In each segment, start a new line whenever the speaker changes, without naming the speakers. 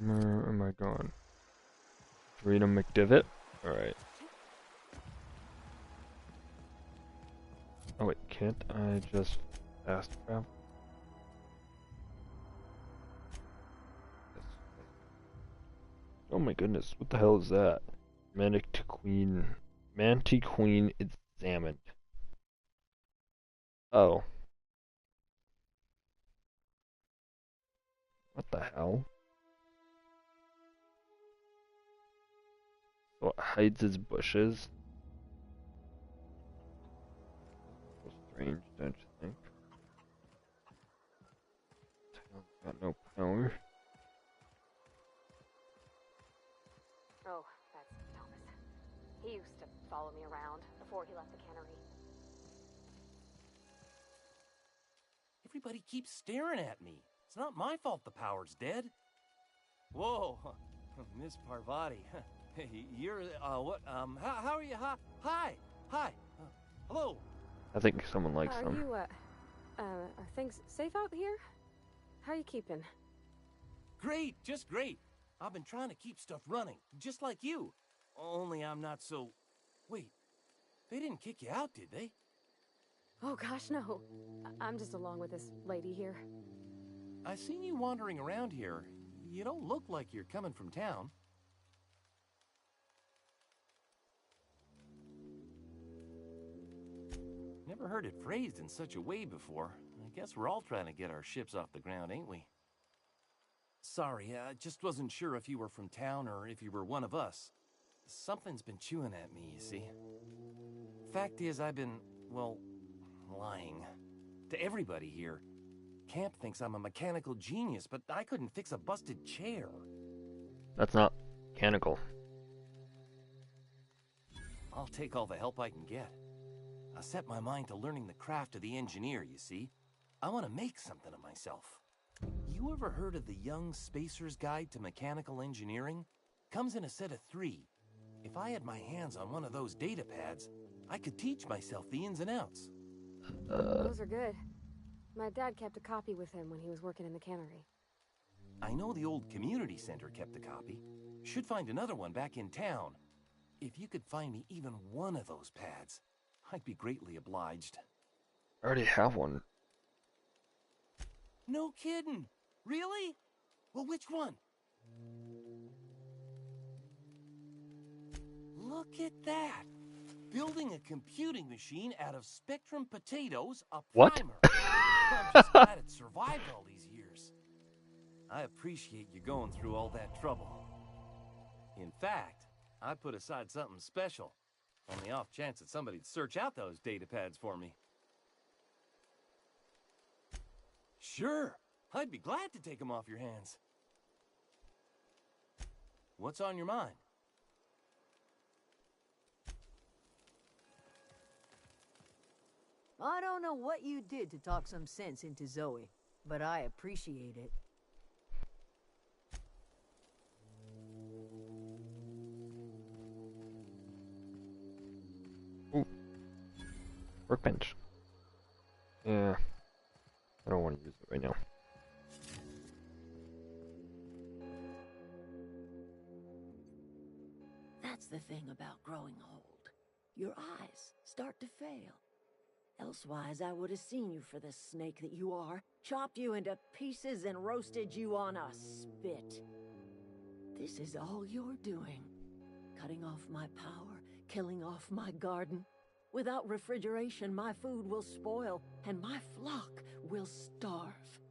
Where am I going? Rita McDivitt? Alright. Oh wait, can't I just fast travel? Oh my goodness, what the hell is that? Mantiqueen examined. Oh. What the hell? So it hides its bushes? So strange, don't you think? Tail's got no power.
Oh, that's Thomas. He used to follow me around before he left the cannery.
Everybody keeps staring at me. It's not my fault the power's dead. Whoa, Miss Parvati. Hey, you're, what, how are you? Hi. Hello.
I think someone likes
Are
them.
you, are things safe out here? How are you keeping?
Great, just great. I've been trying to keep stuff running, just like you. Only I'm not so... Wait, they didn't kick you out, did they?
Oh gosh, no. I'm just along with this lady here.
I seen you wandering around here. You don't look like you're coming from town. Never heard it phrased in such a way before. I guess we're all trying to get our ships off the ground, ain't we? Sorry, I just wasn't sure if you were from town or if you were one of us. Something's been chewing at me, you see. Fact is, I've been, well, lying. To everybody here. Camp thinks I'm a mechanical genius, but I couldn't fix a busted chair.
That's not mechanical.
I'll take all the help I can get. I set my mind to learning the craft of the engineer, you see. I want to make something of myself. You ever heard of the Young Spacer's Guide to Mechanical Engineering? Comes in a set of 3. If I had my hands on one of those data pads, I could teach myself the ins and outs.
Those are good. My dad kept a copy with him when he was working in the cannery.
I know the old community center kept a copy. Should find another one back in town. If you could find me even one of those pads, I'd be greatly obliged.
I already have one.
No kidding. Really? Well, which one? Look at that. Building a computing machine out of Spectrum potatoes, a
What?
primer. I'm just glad it survived all these years. I appreciate you going through all that trouble. In fact, I put aside something special, on the off chance that somebody'd search out those data pads for me. Sure, I'd be glad to take them off your hands. What's on your mind?
I don't know what you did to talk some sense into Zoe, but I appreciate it.
Ooh. Workbench. Yeah. I don't want to use it right now.
That's the thing about growing old. Your eyes start to fail. Elsewise, I would have seen you for the snake that you are, chopped you into pieces and roasted you on a spit. This is all you're doing. Cutting off my power, killing off my garden. Without refrigeration, my food will spoil, and my flock will starve.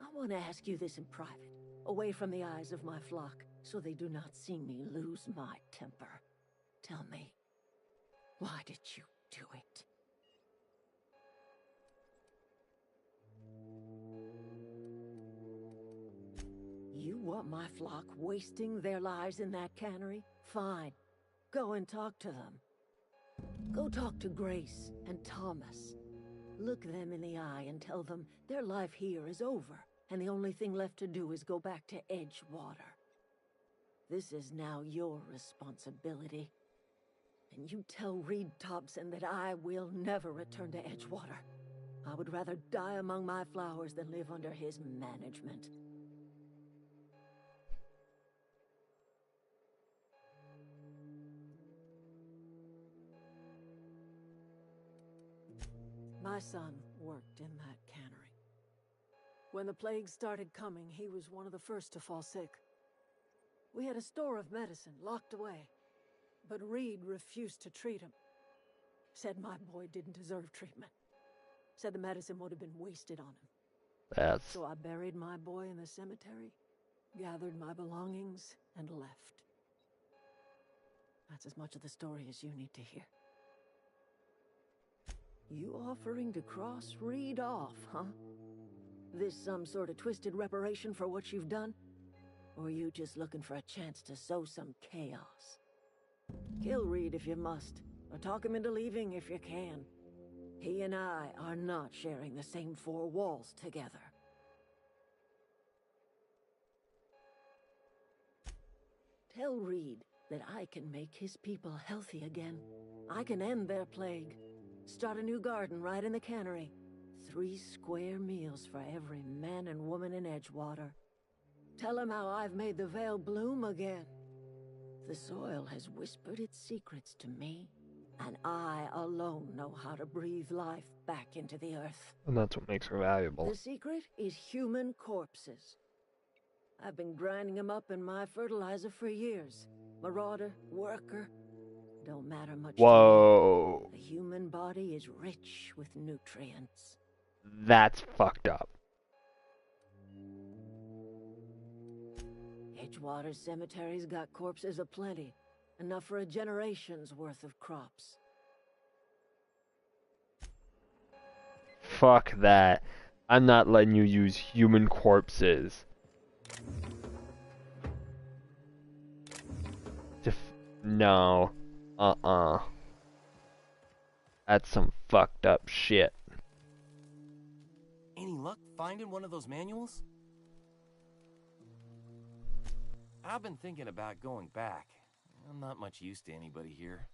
I want to ask you this in private, away from the eyes of my flock, so they do not see me lose my temper. Tell me, why did you do it? You want my flock wasting their lives in that cannery? Fine. Go and talk to them. Go talk to Grace and Thomas. Look them in the eye and tell them their life here is over, and the only thing left to do is go back to Edgewater. This is now your responsibility. And you tell Reed Thompson that I will never return to Edgewater. I would rather die among my flowers than live under his management.
My son worked in that cannery. When the plague started coming, he was one of the first to fall sick. We had a store of medicine locked away, but Reed refused to treat him. Said my boy didn't deserve treatment. Said the medicine would have been wasted on him.
That's...
So I buried my boy in the cemetery, gathered my belongings, and left. That's as much of the story as you need to hear.
You offering to cross Reed off, huh? This some sort of twisted reparation for what you've done? Or you just looking for a chance to sow some chaos? Kill Reed if you must, or talk him into leaving if you can. He and I are not sharing the same four walls together. Tell Reed that I can make his people healthy again. I can end their plague. Start a new garden right in the cannery. 3 square meals for every man and woman in Edgewater. Tell him how I've made the Vale bloom again. The soil has whispered its secrets to me, and I alone know how to breathe life back into the earth.
And that's what makes her valuable.
The secret is human corpses. I've been grinding them up in my fertilizer for years. Marauder, worker, don't matter much to
Whoa.
me. The human body is rich with nutrients.
That's fucked up.
Edgewater Cemetery's got corpses aplenty. Enough for a generation's worth of crops.
Fuck that. I'm not letting you use human corpses. No. That's some fucked up shit.
Any luck finding one of those manuals? I've been thinking about going back. I'm not much use to anybody here.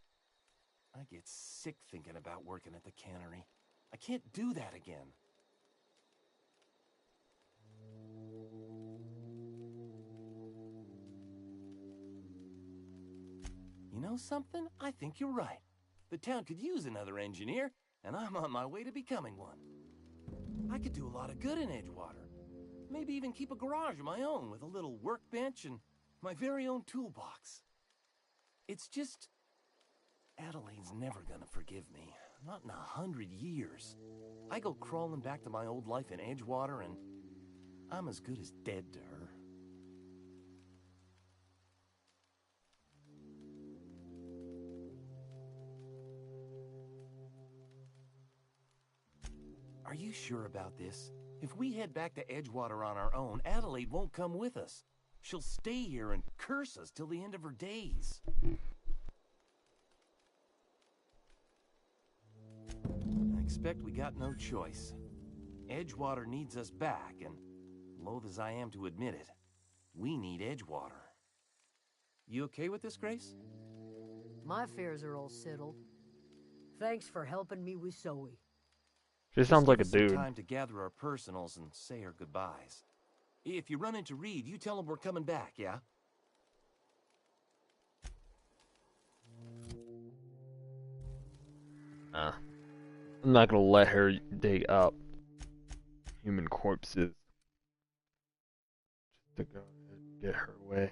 I get sick thinking about working at the cannery. I can't do that again. You know something? I think you're right. The town could use another engineer, and I'm on my way to becoming one. I could do a lot of good in Edgewater. Maybe even keep a garage of my own with a little workbench and my very own toolbox. It's just... Adelaide's never gonna forgive me. Not in 100 years. I go crawling back to my old life in Edgewater, and I'm as good as dead to her. Are you sure about this? If we head back to Edgewater on our own, Adelaide won't come with us. She'll stay here and curse us till the end of her days. I expect we got no choice. Edgewater needs us back, and loath as I am to admit it, we need Edgewater. You okay with this, Grace?
My fears are all settled. Thanks for helping me with Zoe.
She sounds like a
Just give us
dude.
some time to gather our personals and say our goodbyes. If you run into Reed, you tell him we're coming back, yeah?
I'm not gonna let her dig up human corpses just to go ahead and get her way.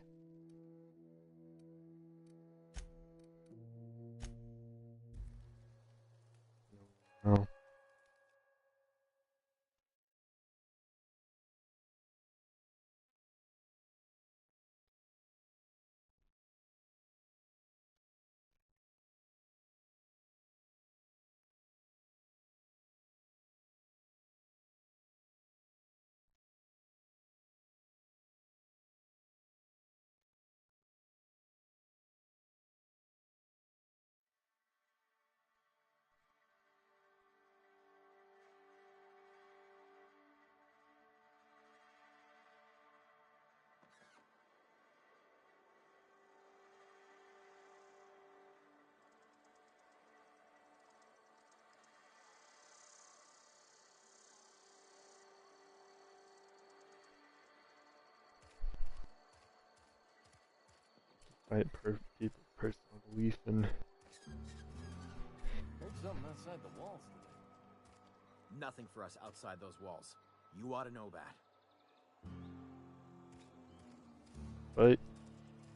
No. Right, people's personal belief in...
Heard something outside the walls today.
nothing for us outside those walls. You ought to know that.
But,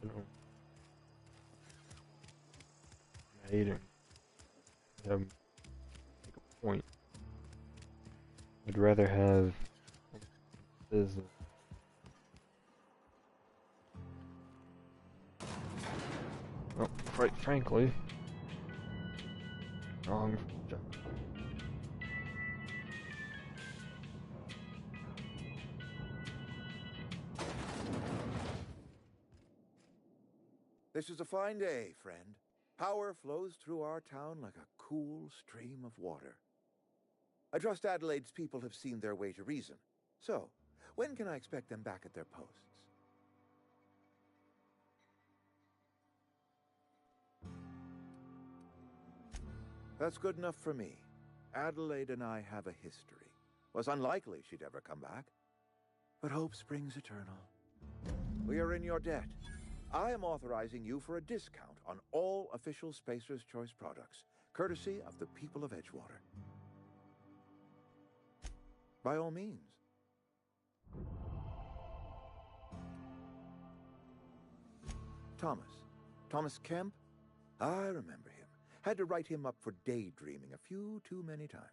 you know, I hate him. Make a point. I'd rather have this. Well, quite frankly, wrong job.
This is a fine day, friend. Power flows through our town like a cool stream of water. I trust Adelaide's people have seen their way to reason. So, when can I expect them back at their posts? That's good enough for me. Adelaide and I have a history. Was unlikely she'd ever come back. But hope springs eternal. We are in your debt. I am authorizing you for a discount on all official Spacer's Choice products, courtesy of the people of Edgewater. By all means. Thomas Kemp? I remember him. Had to write him up for daydreaming a few too many times.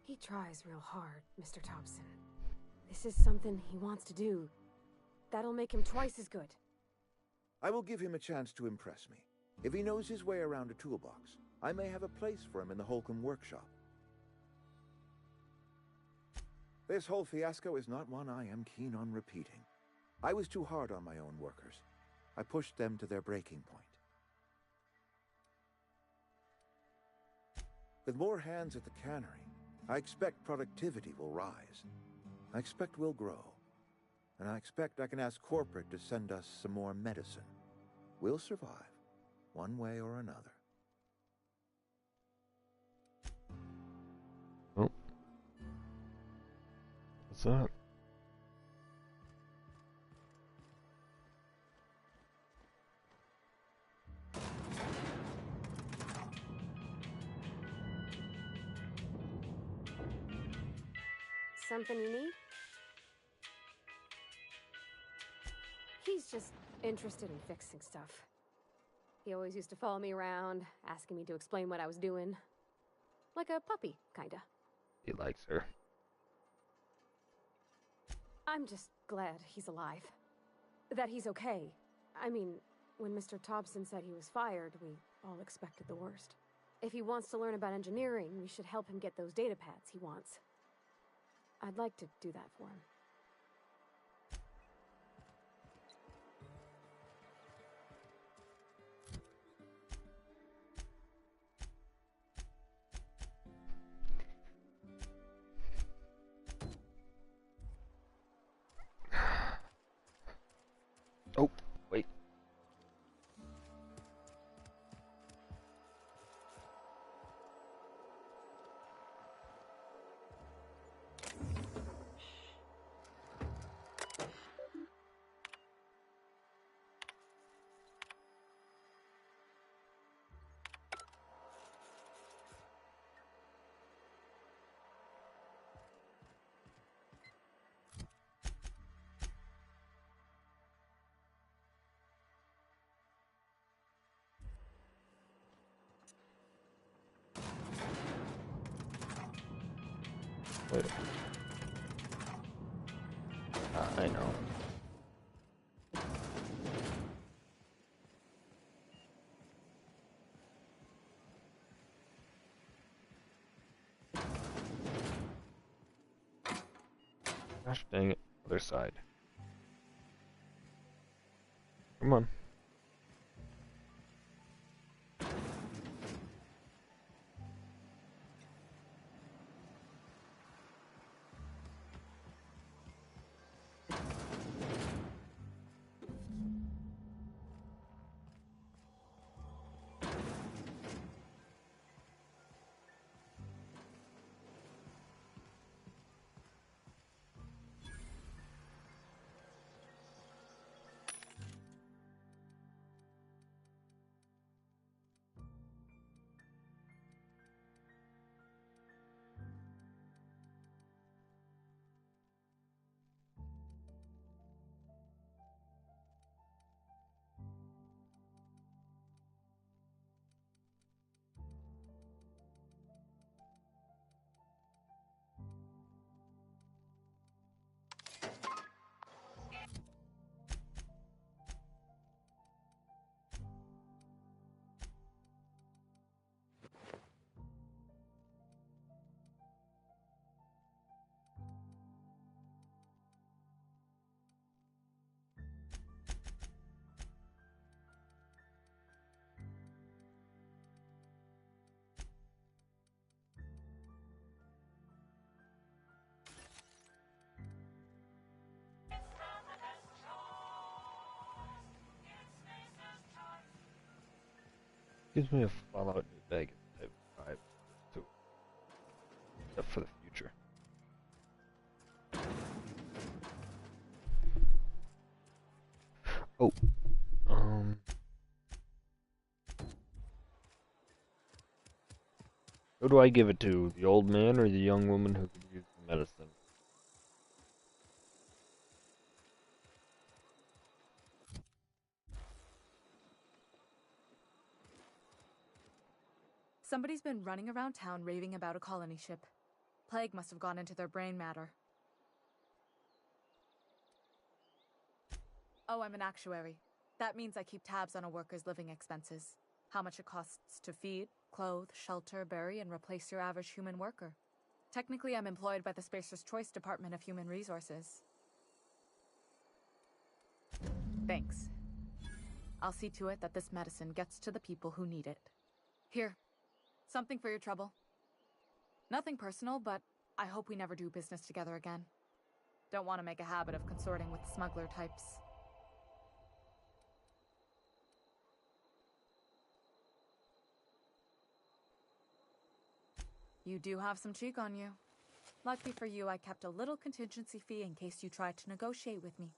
He tries real hard, Mr. Thompson. This is something he wants to do. That'll make him twice as good.
I will give him a chance to impress me. If he knows his way around a toolbox, I may have a place for him in the Holcomb workshop. This whole fiasco is not one I am keen on repeating. I was too hard on my own workers. I pushed them to their breaking point. With more hands at the cannery, I expect productivity will rise. I expect we'll grow. And I expect I can ask corporate to send us some more medicine. We'll survive, one way or another.
Oh. What's up?
Something you need? He's just interested in fixing stuff. He always used to follow me around, asking me to explain what I was doing. Like a puppy, kinda.
He likes her.
I'm just glad he's alive. That he's okay. I mean, when Mr. Thompson said he was fired, we all expected the worst. If he wants to learn about engineering, we should help him get those data pads he wants. I'd like to do that for him.
Oh, wait. Wait. I know. Gosh dang it. Other side. Come on. Gives me a Fallout New Vegas type vibe too. Except for the future. Oh. Who do I give it to? The old man or the young woman who could use the medicine?
Somebody's been running around town raving about a colony ship. Plague must have gone into their brain matter. Oh, I'm an actuary. That means I keep tabs on a worker's living expenses. How much it costs to feed, clothe, shelter, bury, and replace your average human worker. Technically, I'm employed by the Spacer's Choice Department of Human Resources. Thanks. I'll see to it that this medicine gets to the people who need it. Here. Something for your trouble. Nothing personal, but I hope we never do business together again. Don't want to make a habit of consorting with smuggler types. You do have some cheek on you. Lucky for you, I kept a little contingency fee in case you tried to negotiate with me.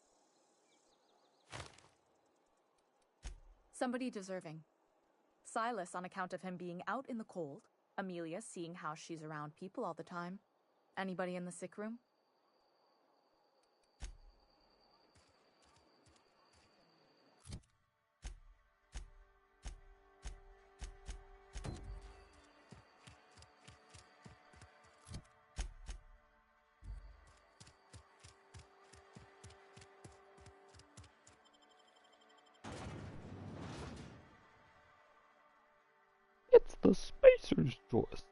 Somebody deserving. Silas on account of him being out in the cold. Amelia seeing how she's around people all the time. Anybody in the sick room?
It's the Spacer's Choice.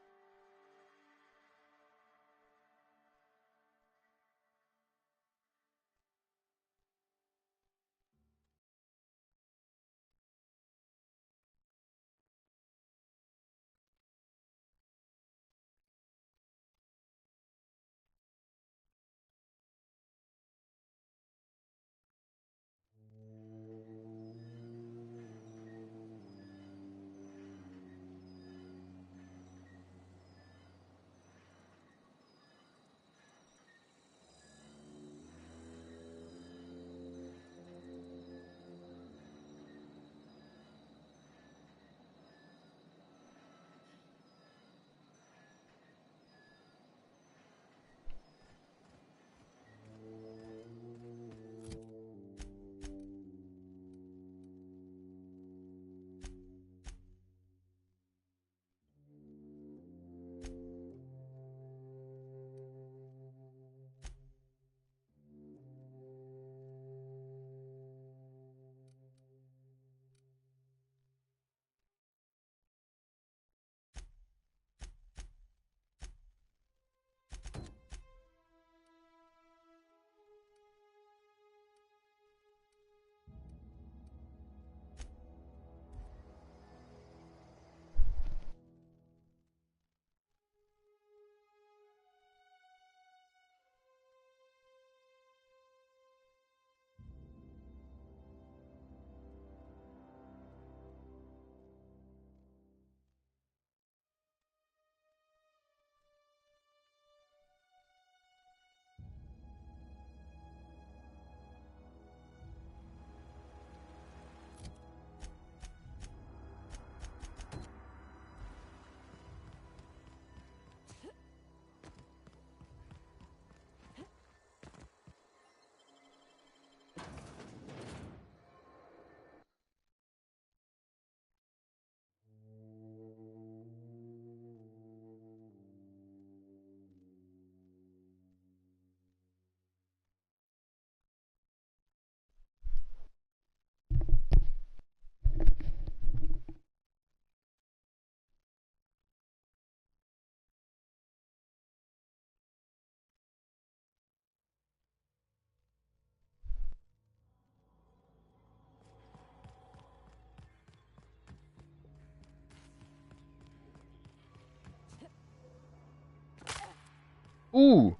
Ooh,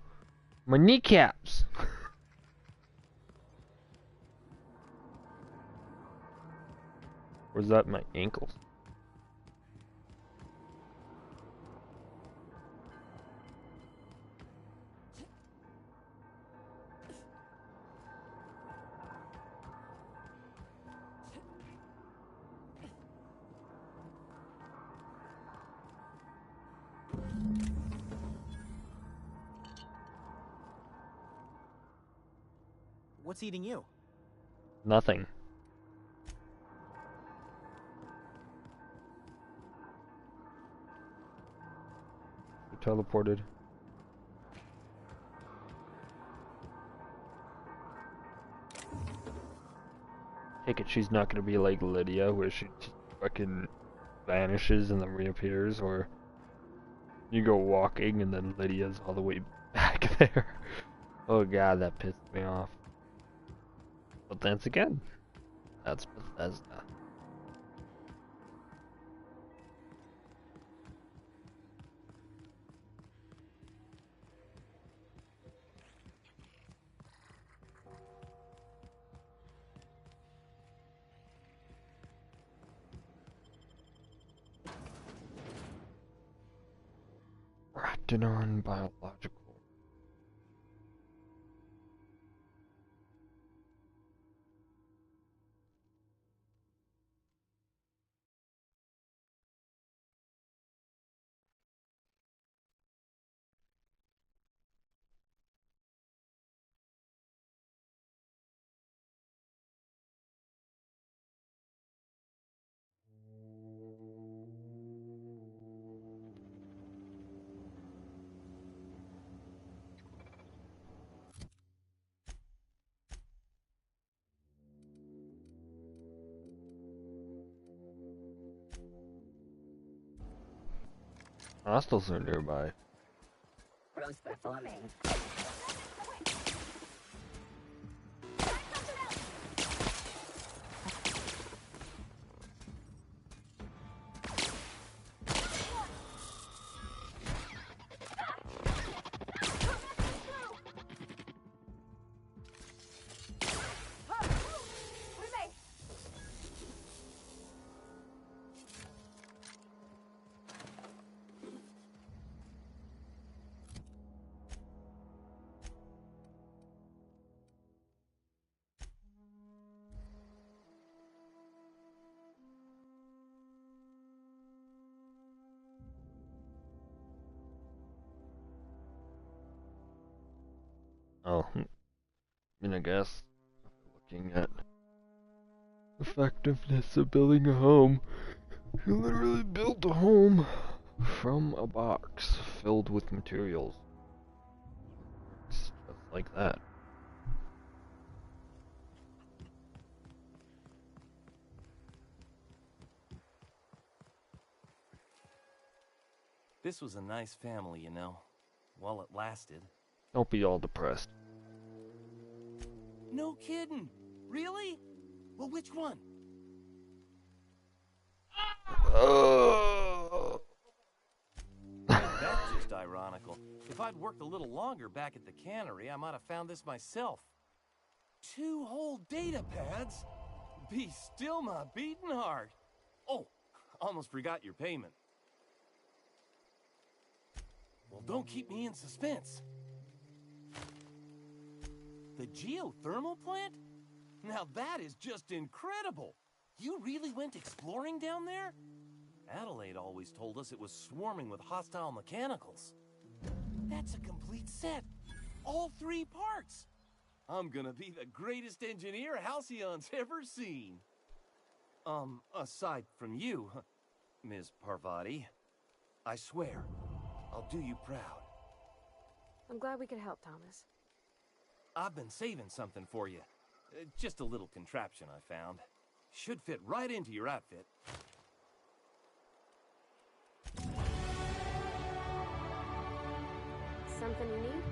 my kneecaps. Or is that my ankles?
What's eating you?
Nothing. You teleported. Take it she's not gonna be like Lydia, where she just fucking vanishes and then reappears, or you go walking and then Lydia's all the way back there. Oh god, that pissed me off. But then again, that's Bethesda. Ratinon biological. Hostels are nearby.
Roast performing.
Oh, I mean, I guess looking at effectiveness of building a home, you literally built a home from a box filled with materials. It's just like that.
This was a nice family, you know, while it lasted.
Don't be all depressed.
No kidding. Really? Well, which one? That's just ironical. If I'd worked a little longer back at the cannery, I might have found this myself. 2 whole data pads? Be still my beating heart. Oh, almost forgot your payment. Well, don't keep me in suspense. The geothermal plant? Now that is just incredible. You really went exploring down there? Adelaide always told us it was swarming with hostile mechanicals. That's a complete set. All 3 parts. I'm gonna be the greatest engineer Halcyon's ever seen. Aside from you, Ms. Parvati, I swear, I'll do you proud.
I'm glad we could help, Thomas.
I've been saving something for you. Just a little contraption I found. Should fit right into your outfit.
Something you need?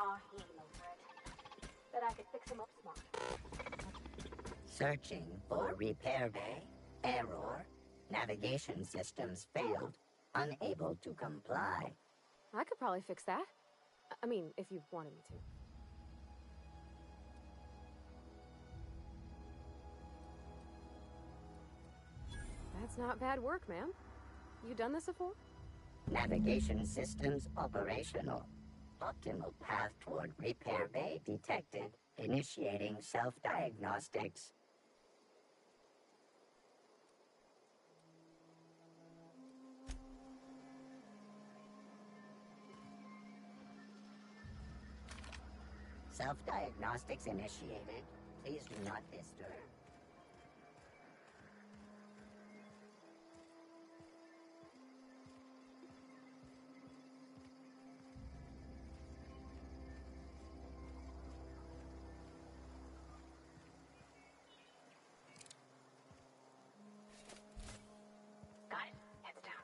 Aw, he ain't no good.
Bet I could fix him up smart.
Searching for repair bay. Error. Navigation systems failed. Unable to comply.
I could probably fix that. I mean, if you wanted me to. That's not bad work, ma'am. You done this before?
Navigation systems operational. Optimal path toward repair bay detected. Initiating self-diagnostics. Self-diagnostics initiated. Please do not disturb.
Got it. Heads down.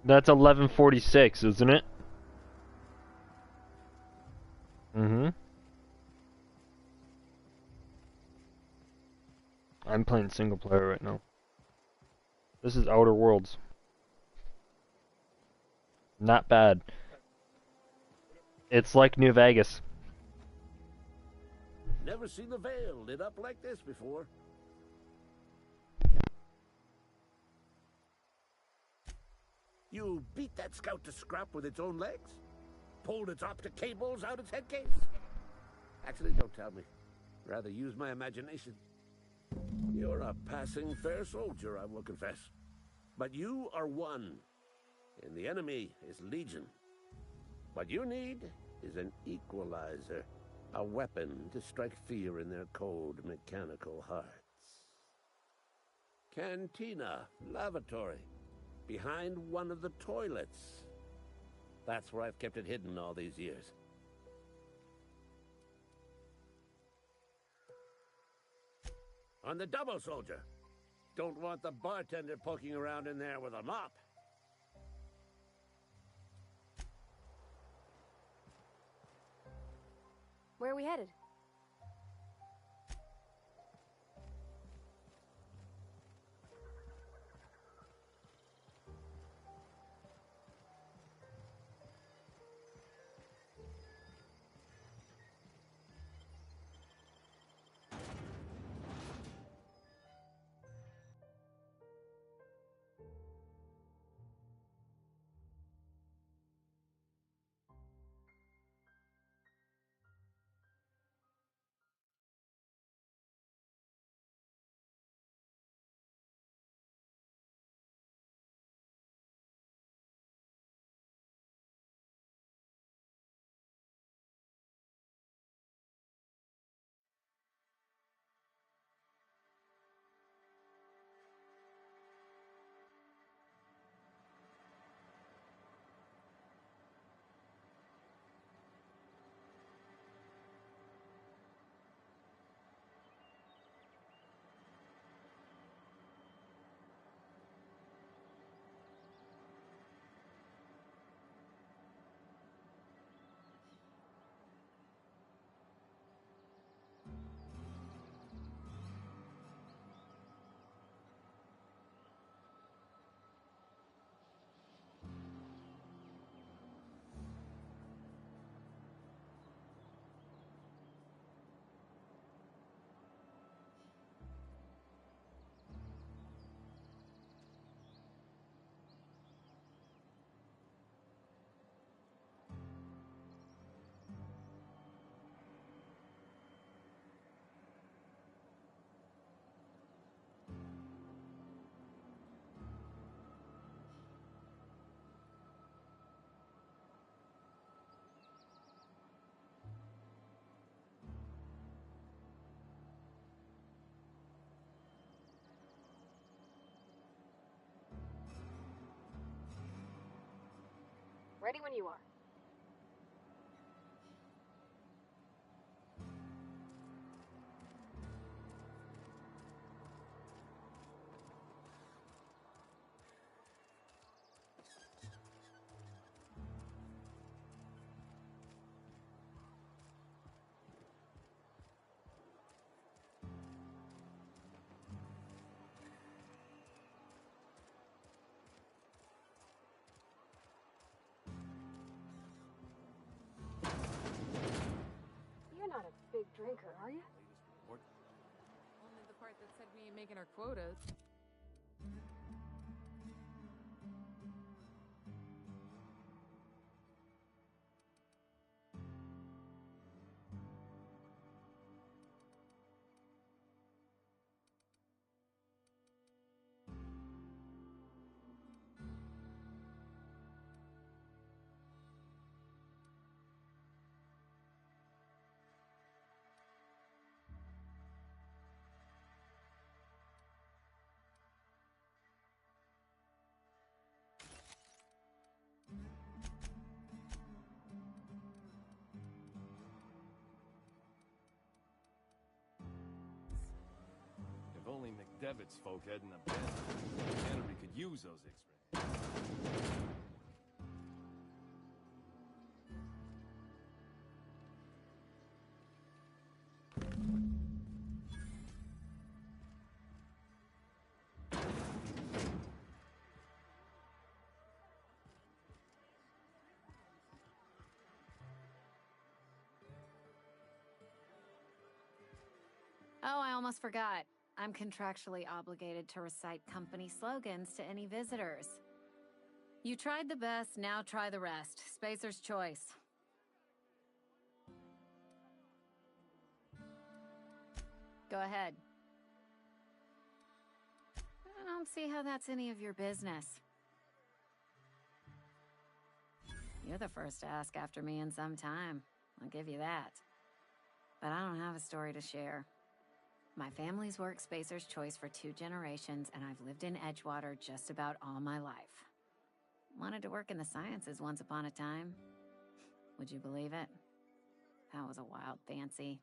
That's 11:46, isn't it? Mm-hmm. I'm playing single player right now. This is Outer Worlds. Not bad. It's like New Vegas.
Never seen the Vale lit up like this before. You beat that scout to scrap with its own legs? Pulled its optic cables out its head case? Actually, don't tell me. Rather use my imagination. You're a passing fair soldier, I will confess. But you are one, and the enemy is legion. What you need is an equalizer, a weapon to strike fear in their cold, mechanical hearts. Cantina, lavatory, behind one of the toilets. That's where I've kept it hidden all these years. On the double, soldier. Don't want the bartender poking around in there with a mop.
Where are we headed? Ready when you are. You're not a big drinker, are you?
Or
Only the part that said we ain't making our quotas.
if only McDevitt's folk hadn't abandoned. Canterbury could use those X-rays.
Oh, I almost forgot. I'm contractually obligated to recite company slogans to any visitors. You tried the best, now try the rest. Spacer's choice. Go ahead. I don't see how that's any of your business. You're the first to ask after me in some time. I'll give you that. But I don't have a story to share. My family's worked Spacer's Choice for 2 generations, and I've lived in Edgewater just about all my life. Wanted to work in the sciences once upon a time. Would you believe it? That was a wild fancy.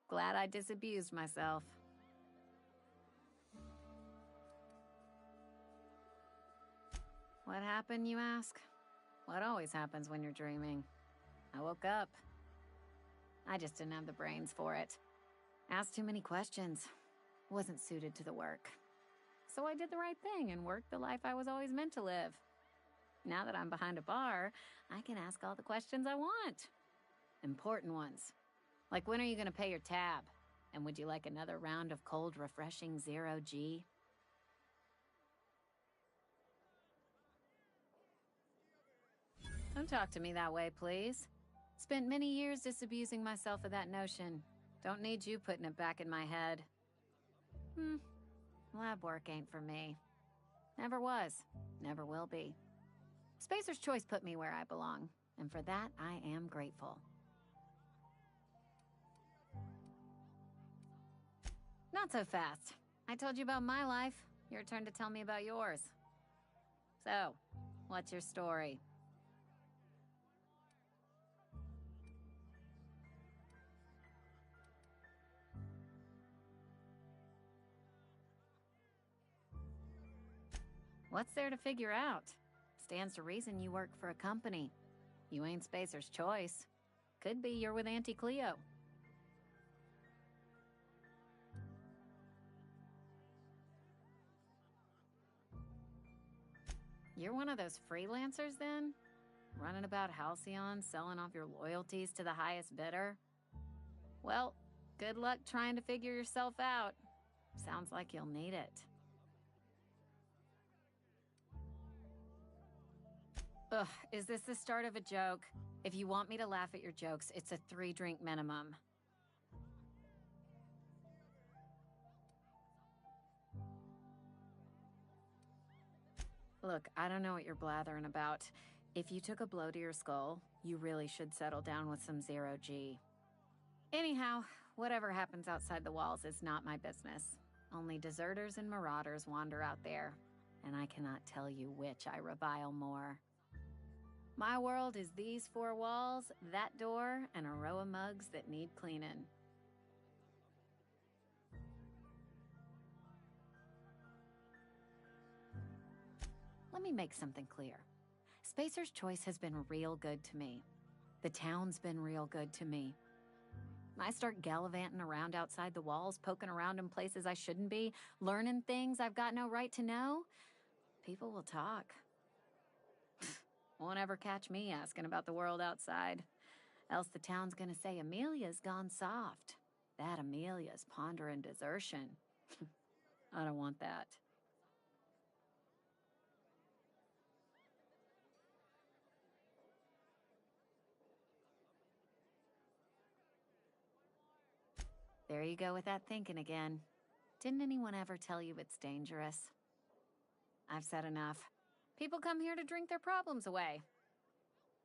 Glad I disabused myself. What happened, you ask? What always happens when you're dreaming. I woke up. I just didn't have the brains for it. Asked too many questions. Wasn't suited to the work. So I did the right thing and worked the life I was always meant to live. Now that I'm behind a bar, I can ask all the questions I want. Important ones. Like, when are you going to pay your tab? And would you like another round of cold, refreshing Zero-G? Don't talk to me that way, please. Spent many years disabusing myself of that notion. Don't need you putting it back in my head. Lab work ain't for me. Never was. Never will be. Spacer's Choice put me where I belong, and for that, I am grateful. Not so fast. I told you about my life. Your turn to tell me about yours. So, what's your story? What's there to figure out? Stands to reason you work for a company. You ain't Spacer's Choice. Could be you're with Auntie Cleo. You're one of those freelancers, then? Running about Halcyon, selling off your loyalties to the highest bidder? Well, good luck trying to figure yourself out. Sounds like you'll need it. Ugh, is this the start of a joke? If you want me to laugh at your jokes, it's a 3-drink minimum. Look, I don't know what you're blathering about. If you took a blow to your skull, you really should settle down with some Zero-G. Anyhow, whatever happens outside the walls is not my business. Only deserters and marauders wander out there, and I cannot tell you which I revile more. My world is these 4 walls, that door, and a row of mugs that need cleaning. Let me make something clear. Spacer's Choice has been real good to me. The town's been real good to me. I start gallivanting around outside the walls, poking around in places I shouldn't be, learning things I've got no right to know. People will talk. Won't ever catch me asking about the world outside. Else the town's gonna say Amelia's gone soft. That Amelia's pondering desertion. I don't want that. There you go with that thinking again. Didn't anyone ever tell you it's dangerous? I've said enough. People come here to drink their problems away.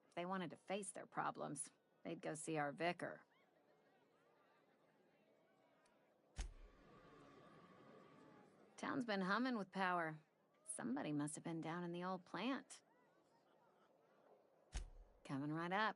If they wanted to face their problems, they'd go see our vicar. Town's been humming with power. Somebody must have been down in the old plant. Coming right up.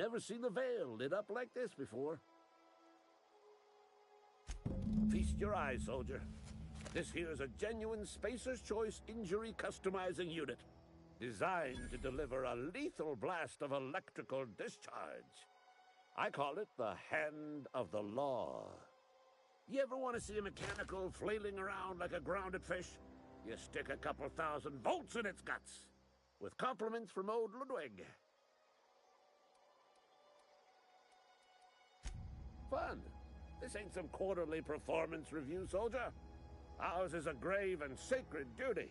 Never seen the Vale lit up like this before. Feast your eyes, soldier. This here's a genuine Spacer's Choice injury customizing unit, designed to deliver a lethal blast of electrical discharge. I call it the Hand of the Law. You ever want to see a mechanical flailing around like a grounded fish? You stick a couple thousand volts in its guts. With compliments from old Ludwig. Fun. This ain't some quarterly performance review, soldier. Ours is a grave and sacred duty.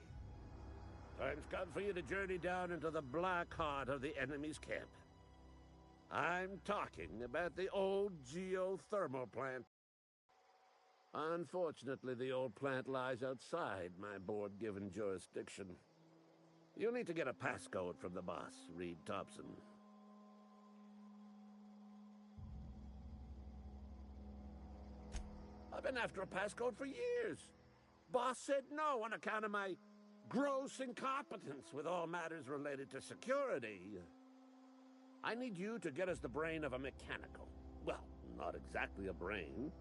Time's come for you to journey down into the black heart of the enemy's camp. I'm talking about the old geothermal plant. Unfortunately, the old plant lies outside my board-given jurisdiction. You'll need to get a passcode from the boss, Reed Thompson. I've been after a passcode for years. Boss said no on account of my gross incompetence with all matters related to security. I need you to get us the brain of a mechanical. Well, not exactly a brain.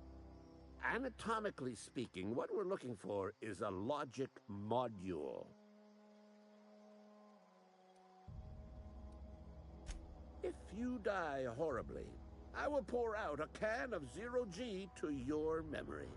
Anatomically speaking, what we're looking for is a logic module. If you die horribly, I will pour out a can of 0G to your memory.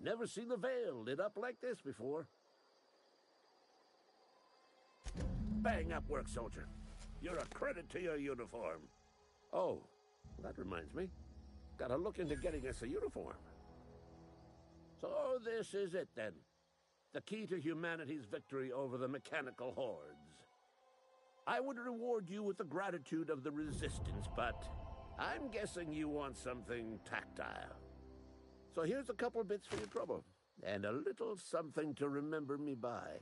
Never seen the Vale lit up like this before. Bang up work, soldier. You're a credit to your uniform. Oh, that reminds me. Gotta look into getting us a uniform. So this is it then. The key to humanity's victory over the mechanical hordes. I would reward you with the gratitude of the Resistance, but I'm guessing you want something tactile. So here's a couple bits for your trouble, and a little something to remember me by.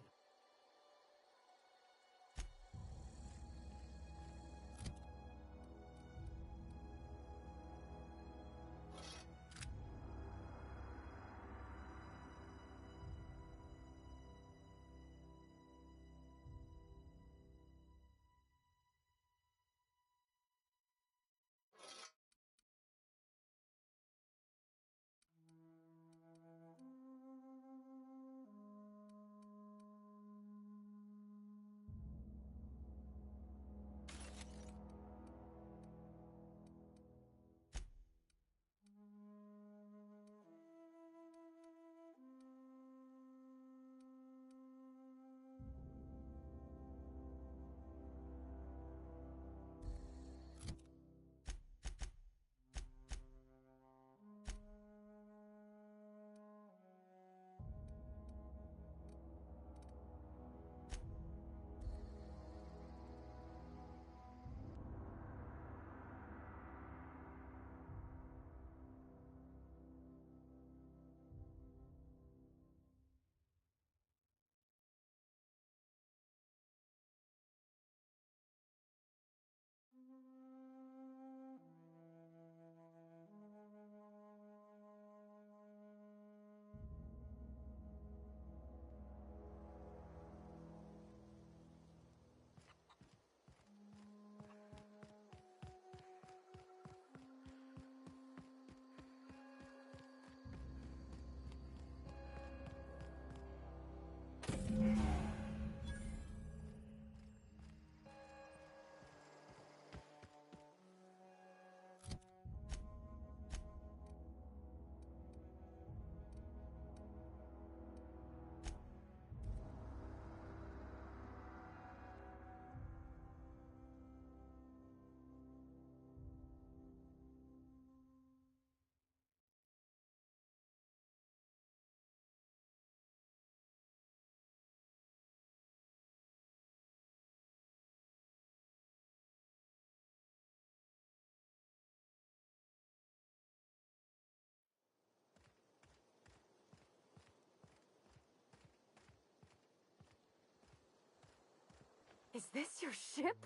Is this your ship?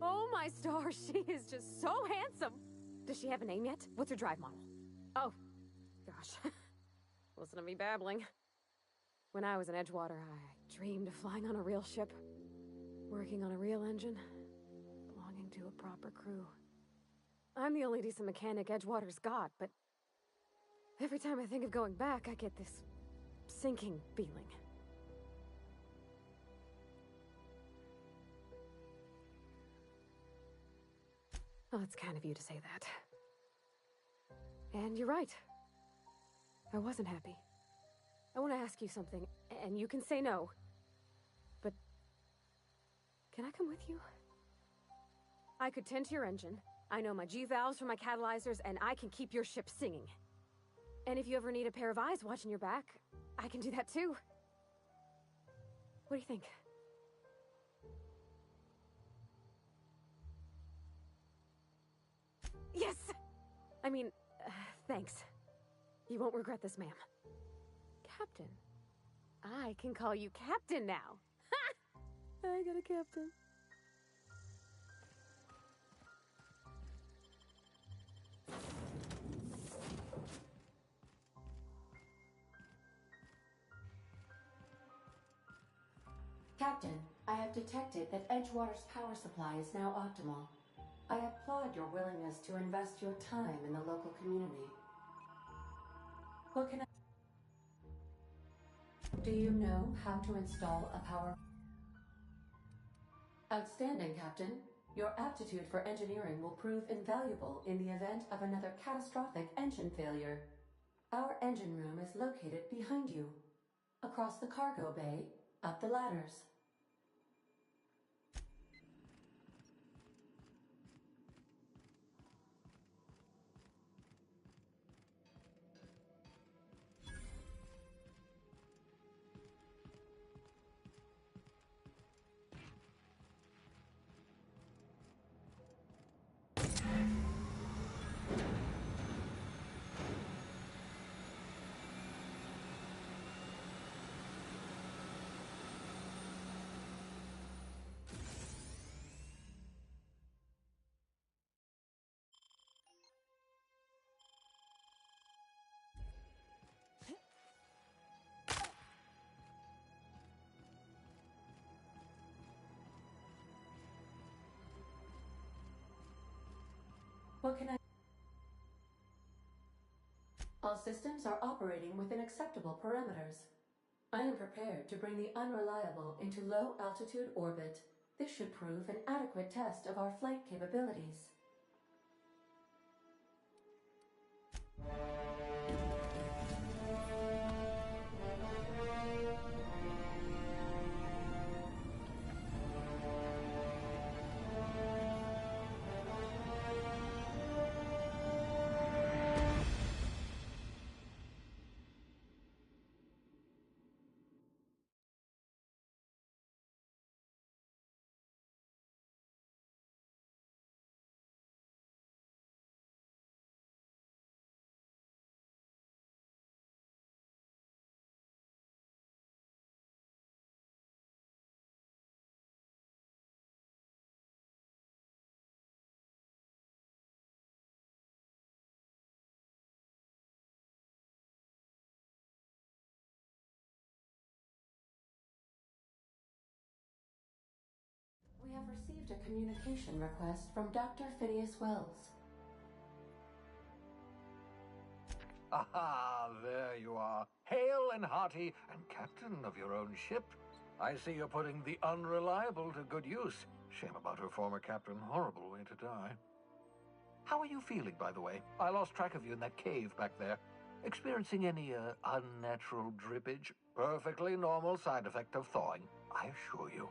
Oh my stars, she is just so handsome. Does she have a name yet? What's her drive model? Oh, gosh. Listen to me babbling. When I was in Edgewater, I dreamed of flying on a real ship, working on a real engine, belonging to a proper crew. I'm the only decent mechanic Edgewater's got, but every time I think of going back, I get this sinking feeling. Well, it's kind of you to say that. And you're right. I wasn't happy. I want to ask you something, and you can say no. But can I come with you? I could tend to your engine. I know my G-valves for my catalyzers, and I can keep your ship singing. And if you ever need a pair of eyes watching your back, I can do that too. What do you think? Yes! I mean, thanks. You won't regret this, ma'am. Captain. I can call you Captain now. Ha! I got a captain.
Captain, I have detected that Edgewater's power supply is now optimal. I applaud your willingness to invest your time in the local community. What can I... Do you know how to install a power... Outstanding, Captain. Your aptitude for engineering will prove invaluable in the event of another catastrophic engine failure. Our engine room is located behind you. Across the cargo bay, up the ladders. What can I... All systems are operating within acceptable parameters. I am prepared to bring the Unreliable into low-altitude orbit. This should prove an adequate test of our flight capabilities. We have received a communication request from Dr. Phineas Wells.
Aha, there you are. Hale and hearty, and captain of your own ship. I see you're putting the Unreliable to good use. Shame about her former captain. Horrible way to die. How are you feeling, by the way? I lost track of you in that cave back there. Experiencing any, unnatural drippage? Perfectly normal side effect of thawing, I assure you.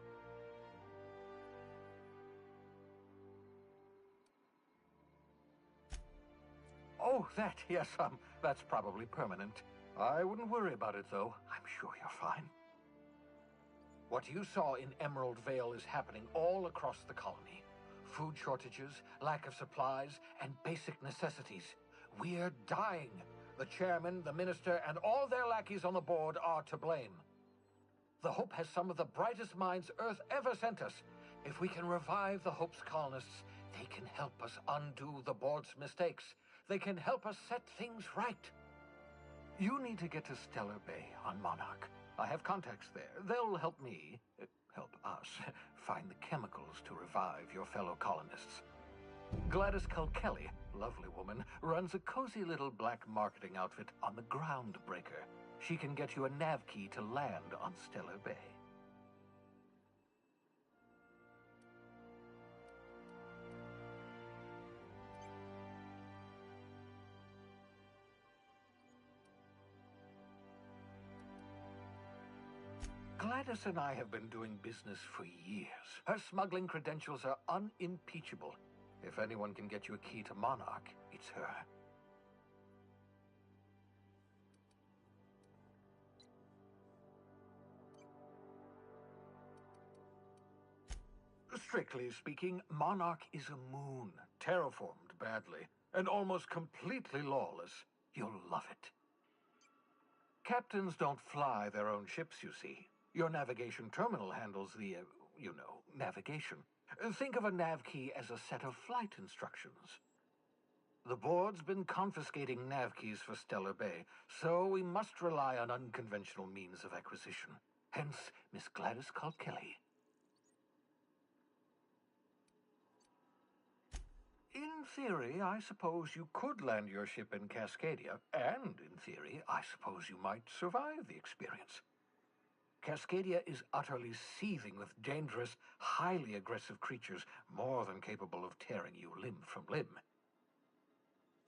Oh, yes, that's probably permanent. I wouldn't worry about it, though. I'm sure you're fine. What you saw in Emerald Vale is happening all across the colony. Food shortages, lack of supplies, and basic necessities. We're dying. The chairman, the minister, and all their lackeys on the board are to blame. The Hope has some of the brightest minds Earth ever sent us. If we can revive the Hope's colonists, they can help us undo the board's mistakes. They can help us set things right. You need to get to Stellar Bay on Monarch. I have contacts there. They'll help me, help us, find the chemicals to revive your fellow colonists. Gladys Kelly, lovely woman, runs a cozy little black marketing outfit on the Groundbreaker. She can get you a nav key to land on Stellar Bay. Gladys and I have been doing business for years. Her smuggling credentials are unimpeachable. If anyone can get you a key to Monarch, it's her. Strictly speaking, Monarch is a moon, terraformed badly, and almost completely lawless. You'll love it. Captains don't fly their own ships, you see. Your navigation terminal handles the, navigation. Think of a nav key as a set of flight instructions. The board's been confiscating nav keys for Stellar Bay, so we must rely on unconventional means of acquisition. Hence, Miss Gladys Kelly. In theory, I suppose you could land your ship in Cascadia, and in theory, I suppose you might survive the experience. Cascadia is utterly seething with dangerous, highly aggressive creatures, more than capable of tearing you limb from limb.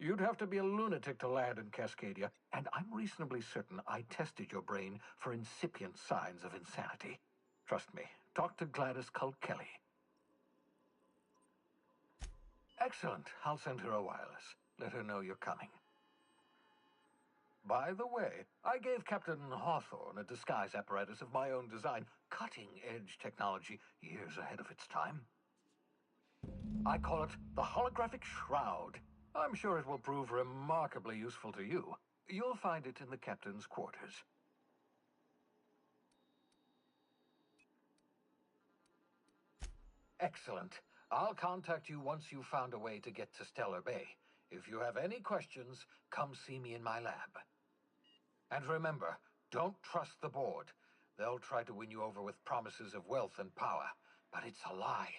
You'd have to be a lunatic to land in Cascadia, and I'm reasonably certain I tested your brain for incipient signs of insanity. Trust me, talk to Gladys Culkelly. Excellent. I'll send her a wireless. Let her know you're coming. By the way, I gave Captain Hawthorne a disguise apparatus of my own design, cutting-edge technology years ahead of its time. I call it the Holographic Shroud. I'm sure it will prove remarkably useful to you. You'll find it in the captain's quarters. Excellent. I'll contact you once you've found a way to get to Stellar Bay. If you have any questions, come see me in my lab. And remember, don't trust the board. They'll try to win you over with promises of wealth and power, but it's a lie.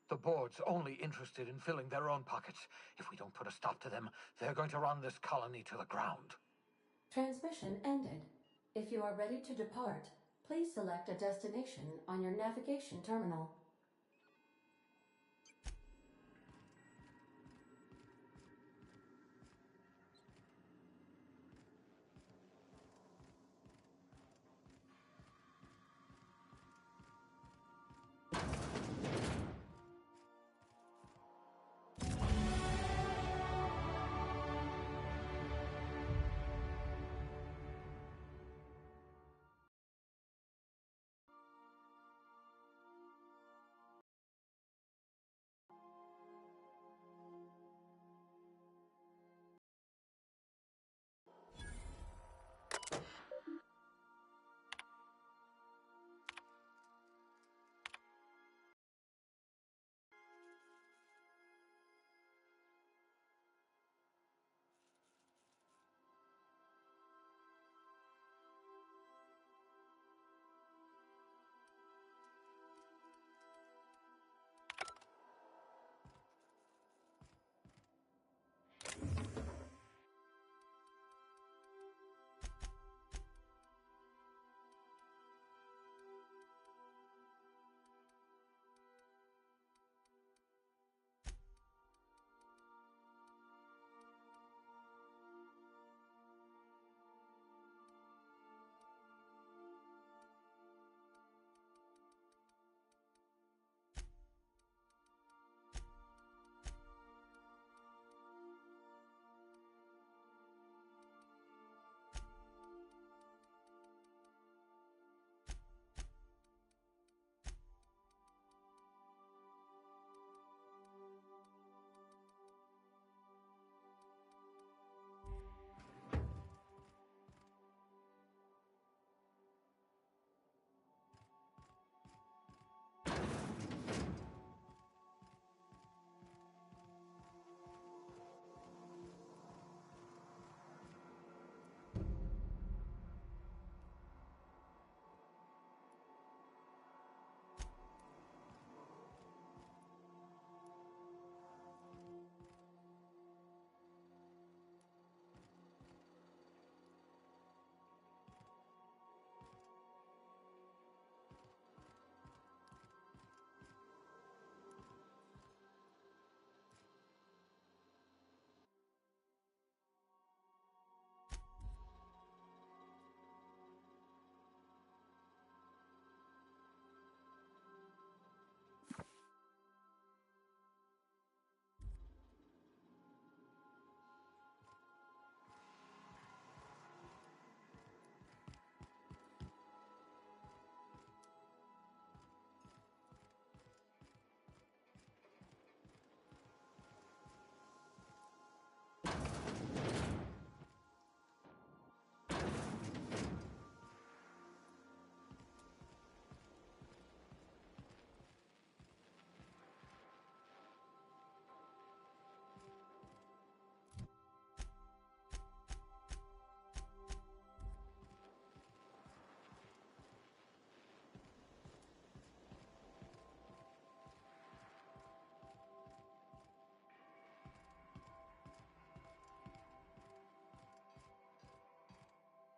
The board's only interested in filling their own pockets. If we don't put a stop to them, they're going to run this colony to the ground.
Transmission ended. If you are ready to depart, please select a destination on your navigation terminal.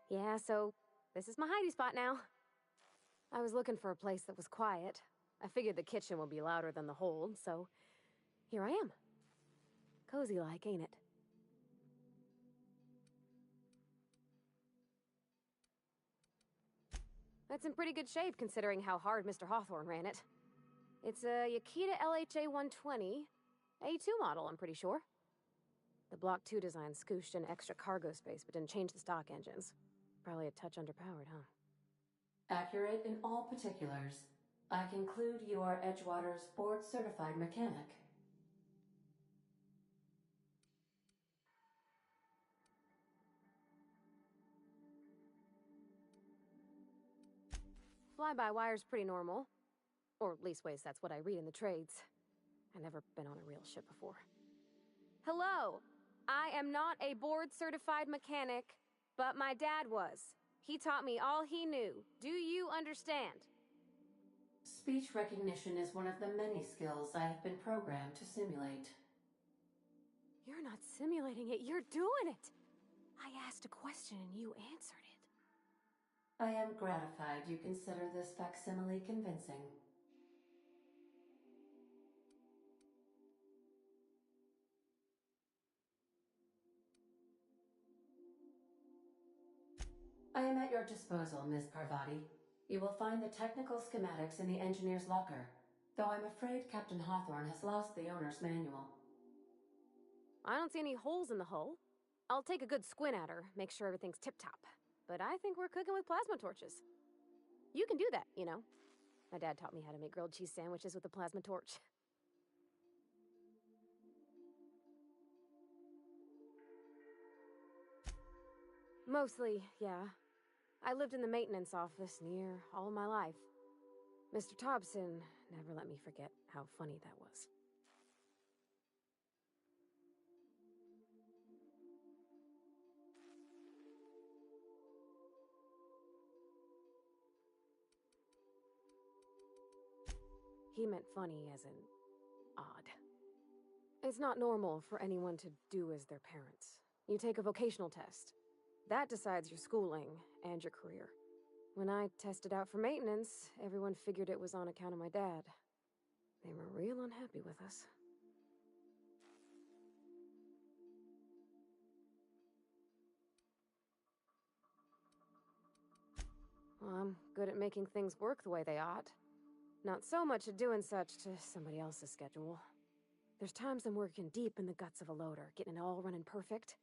Yeah, so this is my hidey spot now. I was looking for a place that was quiet. I figured the kitchen would be louder than the hold, so here I am. Cozy like, ain't it? That's in pretty good shape considering how hard Mr. Hawthorne ran it. It's a Yakita LHA 120, A2 model, I'm pretty sure. The Block 2 design scooshed in extra cargo space, but didn't change the stock engines. Probably a touch underpowered, huh?
Accurate in all particulars. I conclude you are Edgewater's board-certified mechanic.
Fly-by-wire's pretty normal. Or leastways, that's what I read in the trades. I've never been on a real ship before. Hello! I am not a board-certified mechanic, but my dad was. He taught me all he knew. Do you understand?
Speech recognition is one of the many skills I have been programmed to simulate.
You're not simulating it, you're doing it! I asked a question and you answered it.
I am gratified you consider this facsimile convincing. I am at your disposal, Ms. Parvati. You will find the technical schematics in the engineer's locker, though I'm afraid Captain Hawthorne has lost the owner's manual.
I don't see any holes in the hull. I'll take a good squint at her, make sure everything's tip-top. But I think we're cooking with plasma torches. You can do that, you know. My dad taught me how to make grilled cheese sandwiches with a plasma torch. Mostly, yeah. I lived in the maintenance office near all of my life. Mr. Thompson never let me forget how funny that was. He meant funny as in odd. It's not normal for anyone to do as their parents. You take a vocational test. That decides your schooling and your career. When I tested out for maintenance, everyone figured it was on account of my dad. They were real unhappy with us. Well, I'm good at making things work the way they ought. Not so much at doing such to somebody else's schedule. There's times I'm working deep in the guts of a loader, getting it all running perfect.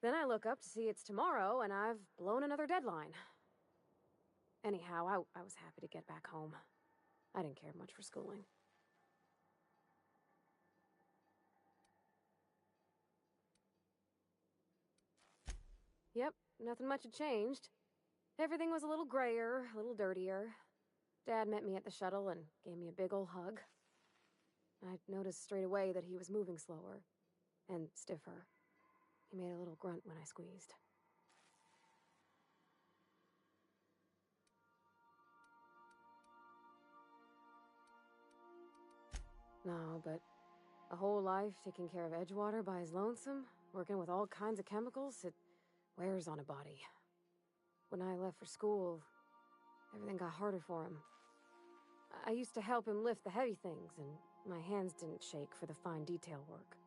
Then I look up to see it's tomorrow, and I've blown another deadline. Anyhow, I was happy to get back home. I didn't care much for schooling. Yep, nothing much had changed. Everything was a little grayer, a little dirtier. Dad met me at the shuttle and gave me a big ol' hug. I noticed straight away that he was moving slower and stiffer. He made a little grunt when I squeezed. No, but a whole life taking care of Edgewater by his lonesome, working with all kinds of chemicals, it wears on a body. When I left for school, everything got harder for him. I used to help him lift the heavy things, and my hands didn't shake for the fine detail work.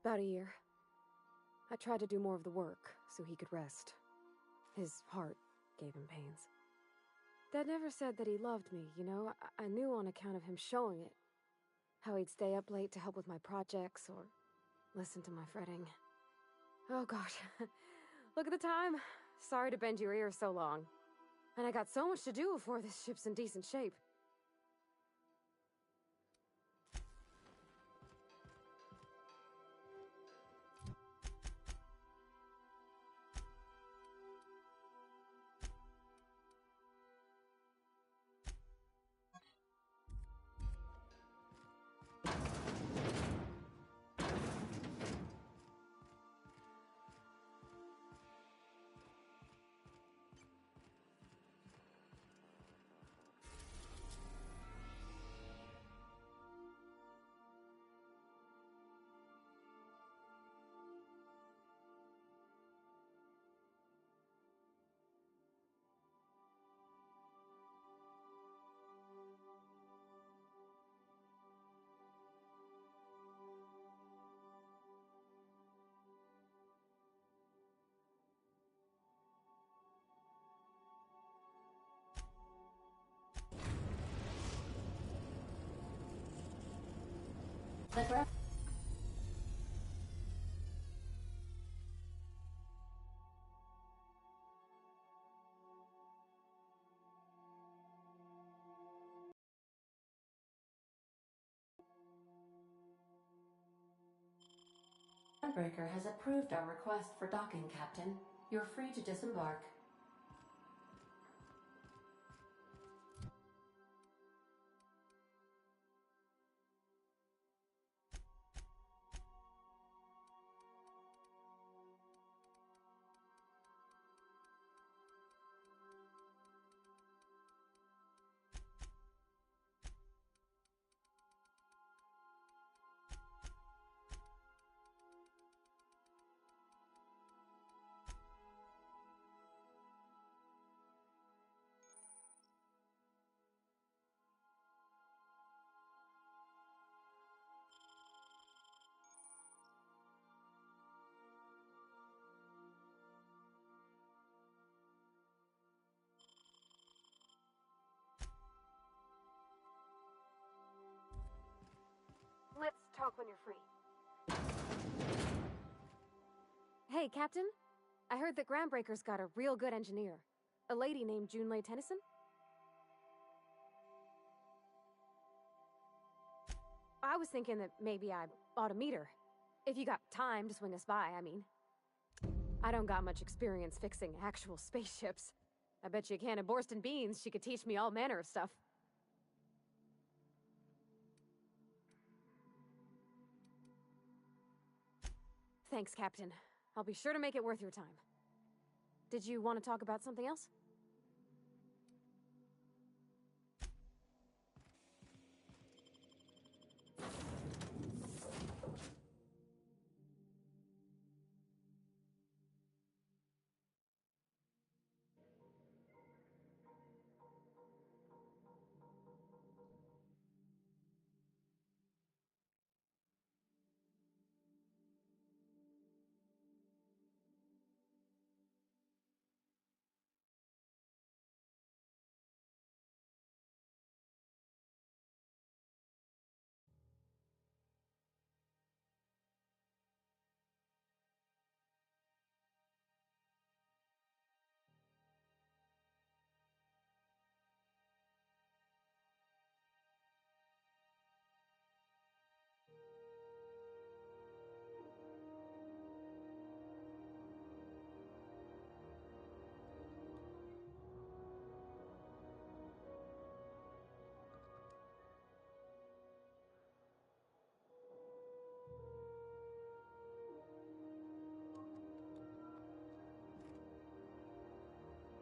About a year. I tried to do more of the work so he could rest. His heart gave him pains. Dad never said that he loved me, you know? I knew on account of him showing it. How he'd stay up late to help with my projects or listen to my fretting. Oh gosh, look at the time. Sorry to bend your ears so long. And I got so much to do before this ship's in decent shape.
The ground. Groundbreaker has approved our request for docking, Captain. You're free to disembark.
Let's talk when you're free. Hey, Captain. I heard that Groundbreaker's got a real good engineer. A lady named Junlei Tennyson? I was thinking that maybe I ought to meet her. If you got time to swing us by, I mean. I don't got much experience fixing actual spaceships. I bet you a can of Borston beans she could teach me all manner of stuff. Thanks, Captain. I'll be sure to make it worth your time. Did you want to talk about something else?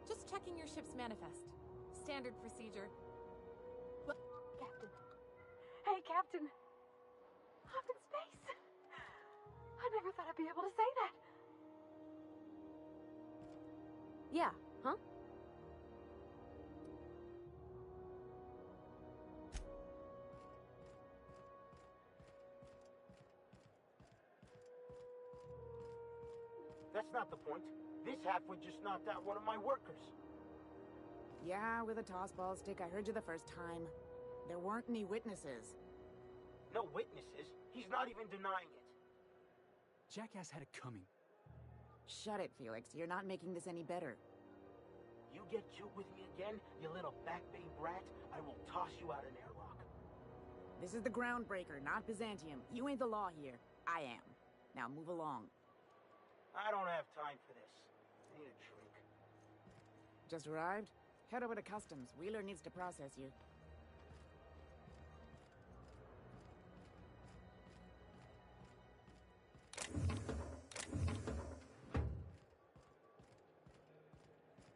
Just checking your ship's manifest. Standard procedure.
Captain. Hey, Captain. I'm in space. I never thought I'd be able to say that. Yeah, huh?
That's not the point. This halfwit just knocked out one of my workers.
Yeah, with a tossball stick. I heard you the first time. There weren't any witnesses.
No witnesses? He's not even denying it.
Jackass had it coming.
Shut it, Felix. You're not making this any better.
You get cute with me again, you little back-bay brat, I will toss you out an airlock.
This is the Groundbreaker, not Byzantium. You ain't the law here. I am. Now move along.
I don't have time for this. I need a drink.
Just arrived? Head over to Customs. Wheeler needs to process you.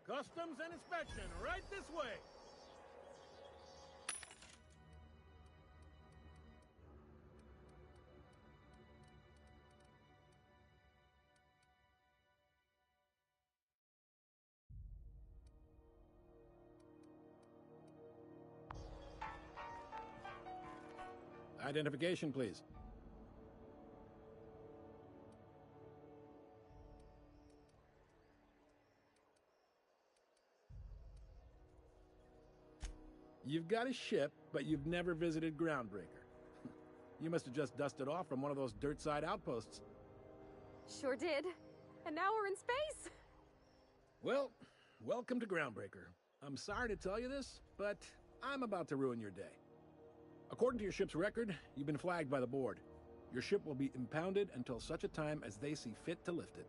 Customs and inspection, right this way. Identification, please. You've got a ship, but you've never visited Groundbreaker. You must have just dusted off from one of those dirt-side outposts.
Sure did. And now we're in space.
Well, welcome to Groundbreaker. I'm sorry to tell you this, but I'm about to ruin your day. According to your ship's record, you've been flagged by the board. Your ship will be impounded until such a time as they see fit to lift it.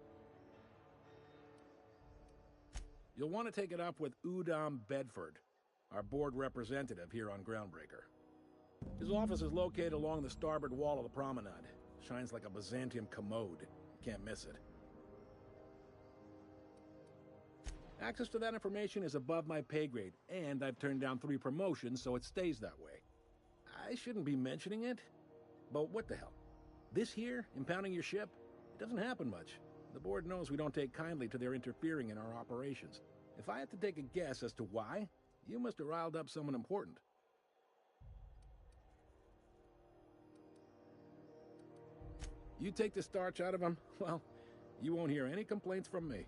You'll want to take it up with Udom Bedford, our board representative here on Groundbreaker. His office is located along the starboard wall of the promenade. Shines like a Byzantium commode. Can't miss it. Access to that information is above my pay grade, and I've turned down 3 promotions, so it stays that way. I shouldn't be mentioning it, but what the hell? This here, impounding your ship, it doesn't happen much. The board knows we don't take kindly to their interfering in our operations. If I had to take a guess as to why, you must have riled up someone important. You take the starch out of them, well, you won't hear any complaints from me.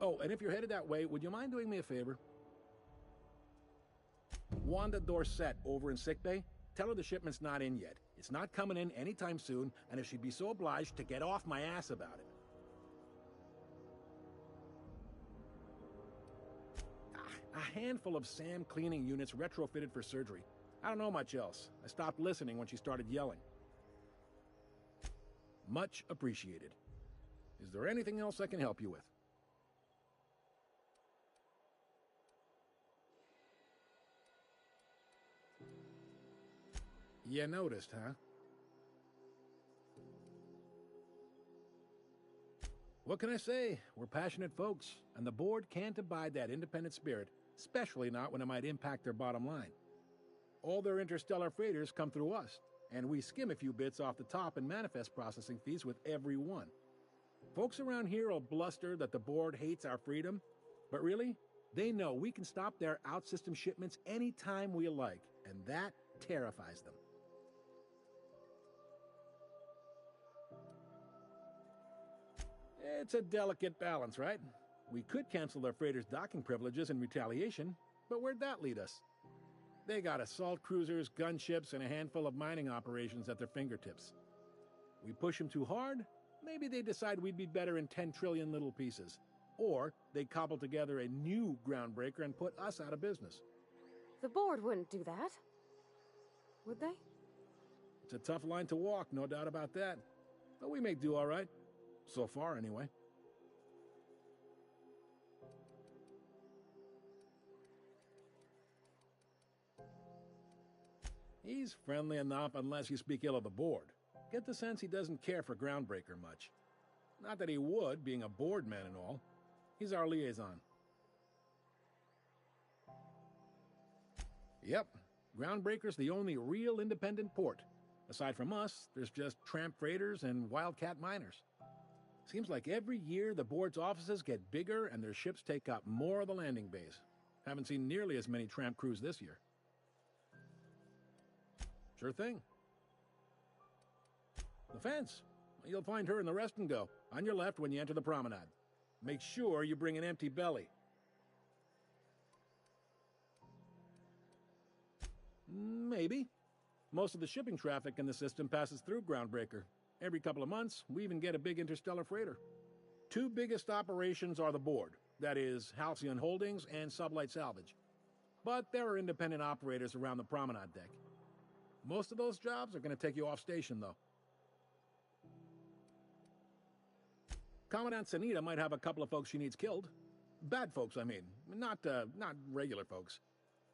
Oh, and if you're headed that way, would you mind doing me a favor? Wanda Dorset over in sickbay, tell her the shipment's not in yet. It's not coming in anytime soon, and if she'd be so obliged to get off my ass about it. A handful of SAM cleaning units retrofitted for surgery. I don't know much else. I stopped listening when she started yelling. Much appreciated. Is there anything else I can help you with? You noticed, huh? What can I say? We're passionate folks, and the board can't abide that independent spirit, especially not when it might impact their bottom line. All their interstellar freighters come through us, and we skim a few bits off the top in manifest processing fees with every one. Folks around here will bluster that the board hates our freedom, but really, they know we can stop their out-system shipments anytime we like, and that terrifies them. It's a delicate balance, right? We could cancel their freighters' docking privileges in retaliation, but where'd that lead us? They got assault cruisers, gunships, and a handful of mining operations at their fingertips. We push them too hard, maybe they decide we'd be better in 10 trillion little pieces. Or they cobble together a new groundbreaker and put us out of business.
The board wouldn't do that. Would they?
It's a tough line to walk, no doubt about that. But we may do all right. So far, anyway. He's friendly enough unless you speak ill of the board. Get the sense he doesn't care for Groundbreaker much. Not that he would, being a board man and all. He's our liaison. Yep, Groundbreaker's the only real independent port. Aside from us, there's just tramp freighters and wildcat miners. Seems like every year the board's offices get bigger and their ships take up more of the landing bays. Haven't seen nearly as many tramp crews this year. Sure thing. The fence. You'll find her in the rest and go, on your left when you enter the promenade. Make sure you bring an empty belly. Maybe. Most of the shipping traffic in the system passes through Groundbreaker. Every couple of months, we even get a big interstellar freighter. 2 biggest operations are the board, that is, Halcyon Holdings and Sublight Salvage. But there are independent operators around the promenade deck. Most of those jobs are going to take you off station, though. Commandant Sanita might have a couple of folks she needs killed. Bad folks, I mean. Not regular folks.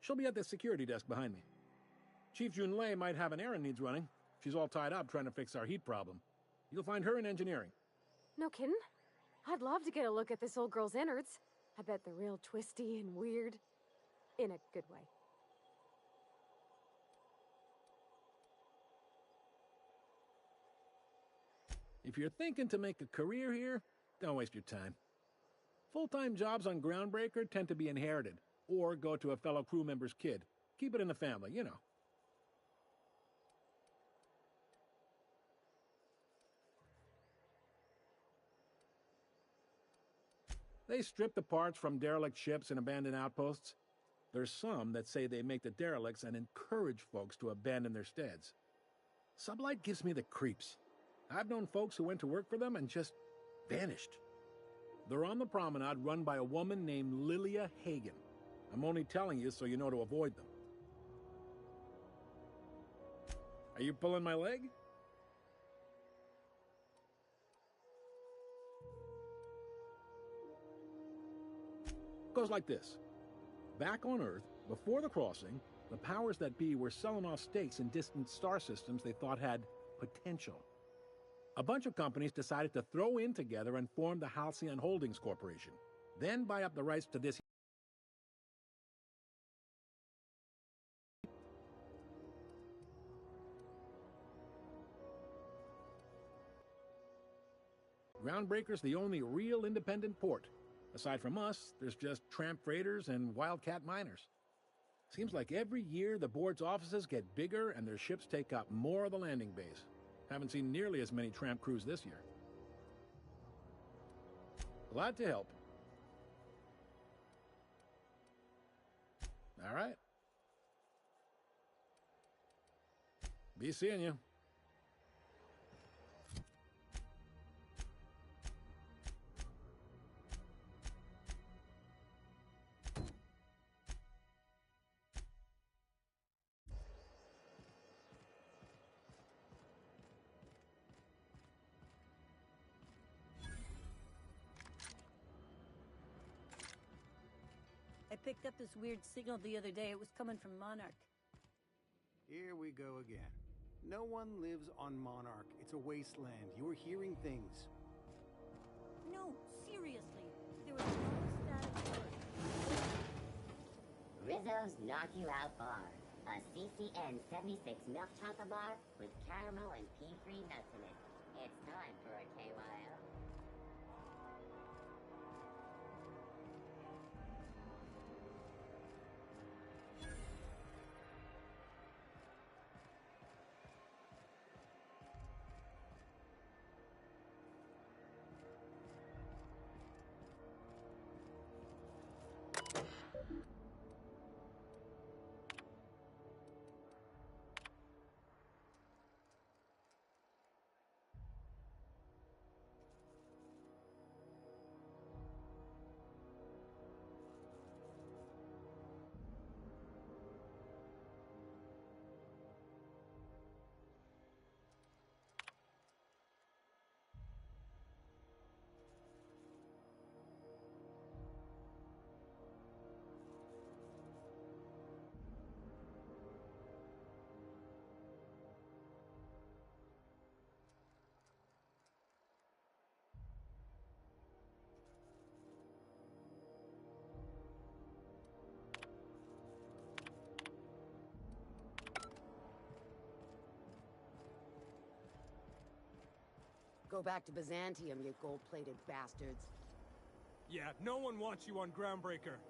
She'll be at the security desk behind me. Chief Junlei might have an errand needs running. She's all tied up trying to fix our heat problem. You'll find her in engineering.
No kidding? I'd love to get a look at this old girl's innards. I bet they're real twisty and weird. In a good way.
If you're thinking to make a career here, don't waste your time. Full-time jobs on Groundbreaker tend to be inherited, or go to a fellow crew member's kid. Keep it in the family, you know. They strip the parts from derelict ships and abandoned outposts. There's some that say they make the derelicts and encourage folks to abandon their steads. Sublight gives me the creeps. I've known folks who went to work for them and just vanished. They're on the promenade run by a woman named Lilia Hagen. I'm only telling you so you know to avoid them. Are you pulling my leg? Goes like this. Back on Earth, before the crossing, the powers that be were selling off stakes in distant star systems they thought had potential. A bunch of companies decided to throw in together and form the Halcyon Holdings Corporation, then buy up the rights to this. Groundbreaker's the only real independent port. Aside from us, there's just tramp freighters and wildcat miners. Seems like every year the board's offices get bigger and their ships take up more of the landing base. Haven't seen nearly as many tramp crews this year. Glad to help. All right. Be seeing you.
I picked up this weird signal the other day. It was coming from Monarch.
Here we go again. No one lives on Monarch. It's a wasteland. You're hearing things.
No, seriously. There was no static alert.
Rizzo's Knock You Out Bar. A CCN 76 milk chocolate bar with caramel and pea-free nuts in it. It's time for a KYO.
Go back to Byzantium, you gold-plated bastards.
Yeah, no one wants you on Groundbreaker.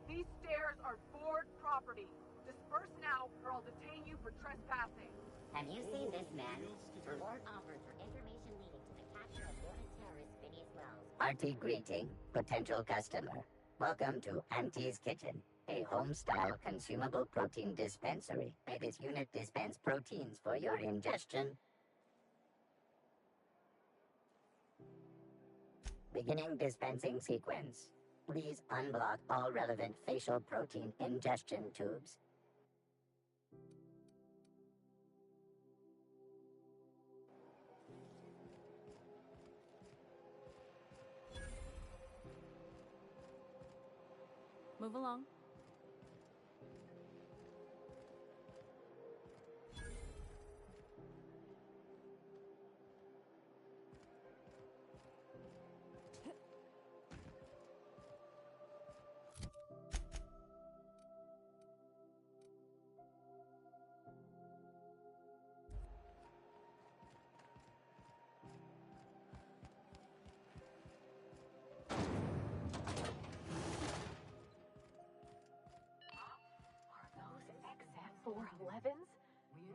These stairs are board property. Disperse now, or I'll detain you for trespassing.
Have you seen this man? Reward offered for information leading to the capture of wanted terrorist Phineas Wells. Hearty greeting, potential customer. Welcome to Auntie's Kitchen, a home-style consumable protein dispensary. May this unit dispense proteins for your ingestion. Beginning dispensing sequence. Please unblock all relevant facial protein ingestion tubes.
Move along.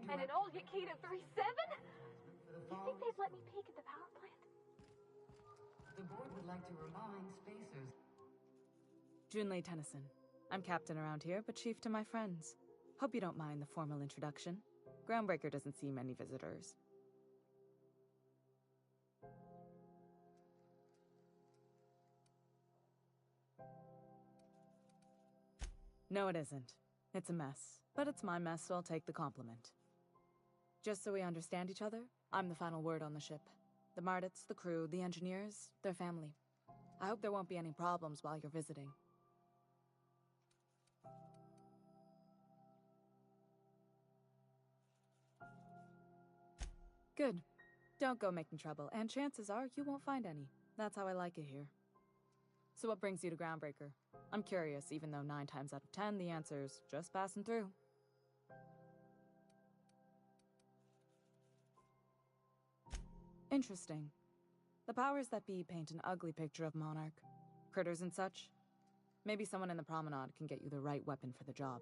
And an old Yakita 3.7? You think they'd let me peek at the power plant?
The board would like to remind spacers.
Junlei Tennyson. I'm captain around here, but chief to my friends. Hope you don't mind the formal introduction. Groundbreaker doesn't see many visitors. No, it isn't. It's a mess. But it's my mess, so I'll take the compliment. Just so we understand each other, I'm the final word on the ship. The Mardits, the crew, the engineers, their family. I hope there won't be any problems while you're visiting. Good. Don't go making trouble, and chances are you won't find any. That's how I like it here. So what brings you to Groundbreaker? I'm curious, even though 9 times out of 10 the answer's just passing through. Interesting. The powers that be paint an ugly picture of Monarch. Critters and such. Maybe someone in the promenade can get you the right weapon for the job.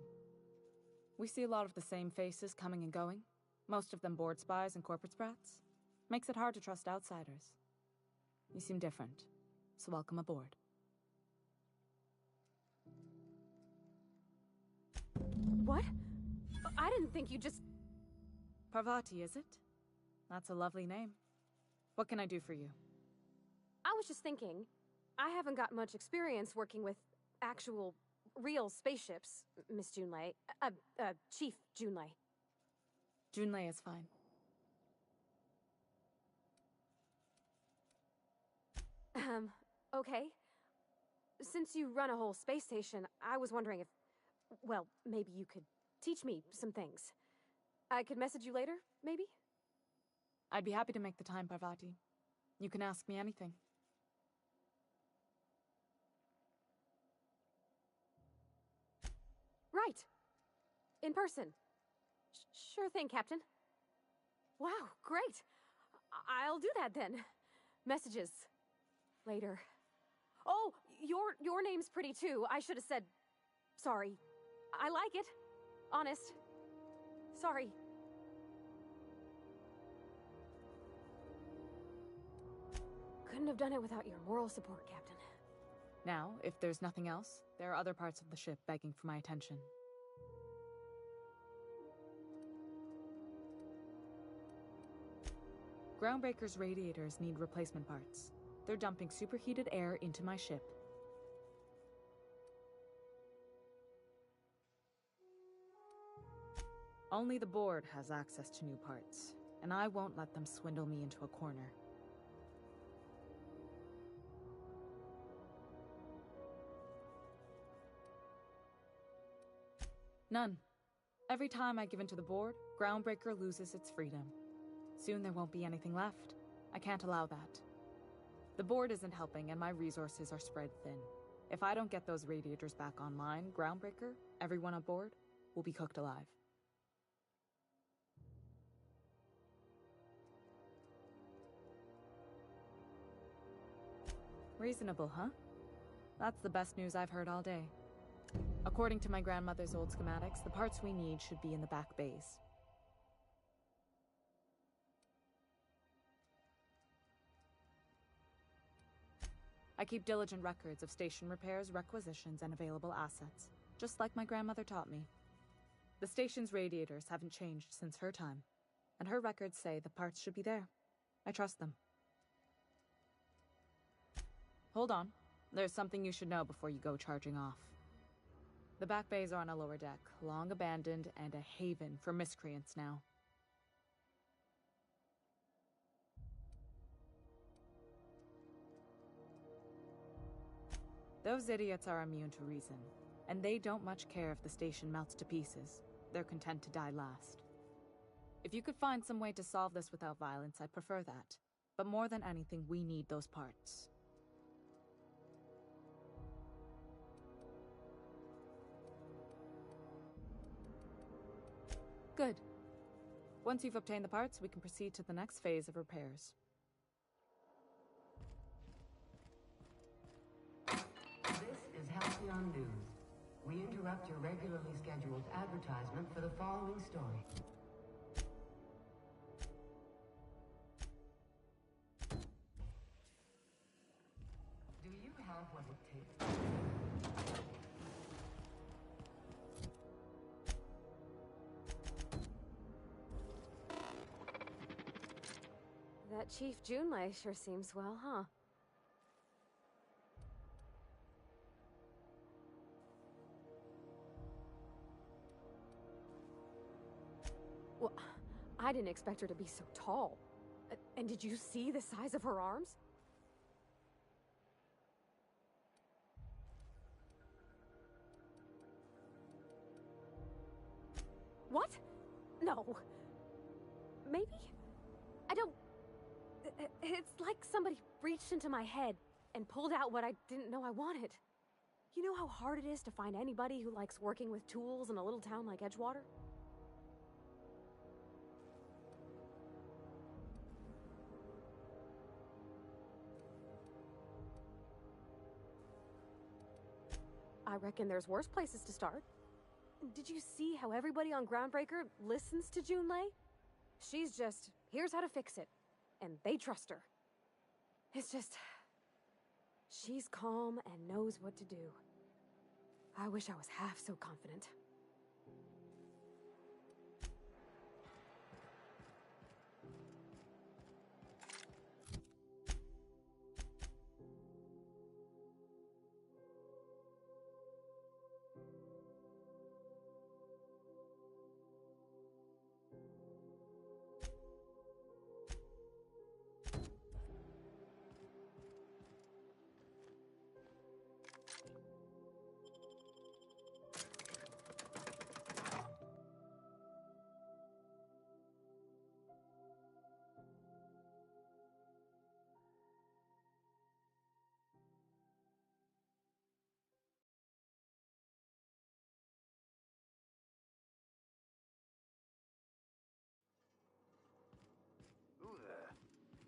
We see a lot of the same faces coming and going. Most of them board spies and corporate sprats. Makes it hard to trust outsiders. You seem different, so welcome aboard.
What? I didn't think you just...
Parvati, is it? That's a lovely name. What can I do for you?
I was just thinking, I haven't got much experience working with actual, real spaceships, Miss Junlei. Chief Junlei.
Junlei is fine.
Okay. Since you run a whole space station, I was wondering if, well, maybe you could teach me some things. I could message you later, maybe?
I'd be happy to make the time, Parvati. You can ask me anything.
Right. In person. Sure thing, Captain. Wow, great. I'll do that then. Messages. Later. Oh, your name's pretty too. I should have said... Sorry. I like it. Honest. Sorry. Couldn't have done it without your moral support, Captain.
Now, if there's nothing else, there are other parts of the ship begging for my attention. Groundbreaker's radiators need replacement parts. They're dumping superheated air into my ship. Only the board has access to new parts, and I won't let them swindle me into a corner. None. Every time I give in to the board, Groundbreaker loses its freedom. Soon there won't be anything left. I can't allow that. The board isn't helping and my resources are spread thin. If I don't get those radiators back online, Groundbreaker, everyone aboard, will be cooked alive. Reasonable, huh? That's the best news I've heard all day. According to my grandmother's old schematics, the parts we need should be in the back bays. I keep diligent records of station repairs, requisitions, and available assets, just like my grandmother taught me. The station's radiators haven't changed since her time, and her records say the parts should be there. I trust them. Hold on. There's something you should know before you go charging off. The back bays are on a lower deck, long abandoned and a haven for miscreants now. Those idiots are immune to reason, and they don't much care if the station melts to pieces. They're content to die last. If you could find some way to solve this without violence, I'd prefer that. But more than anything, we need those parts. Good. Once you've obtained the parts, we can proceed to the next phase of repairs.
This is Halcyon News. We interrupt your regularly scheduled advertisement for the following story. Do you have what it takes?
That Chief Junlei sure seems swell, huh? Well, I didn't expect her to be so tall. And did you see the size of her arms? What? No. Maybe? I don't... It's like somebody reached into my head and pulled out what I didn't know I wanted. You know how hard it is to find anybody who likes working with tools in a little town like Edgewater? I reckon there's worse places to start. Did you see how everybody on Groundbreaker listens to Junlei? She's just, here's how to fix it. And they trust her. It's just... she's calm and knows what to do. I wish I was half so confident.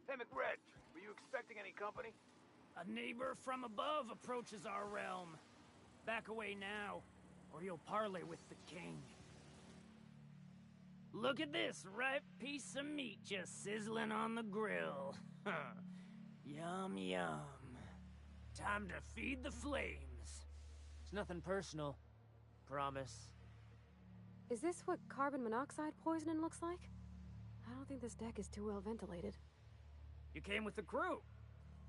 Hey, McRed, were you expecting any company?
A neighbor from above approaches our realm. Back away now, or you'll parley with the king. Look at this ripe piece of meat just sizzling on the grill. Yum, yum. Time to feed the flames. It's nothing personal. Promise.
Is this what carbon monoxide poisoning looks like? I don't think this deck is too well ventilated.
You came with the crew.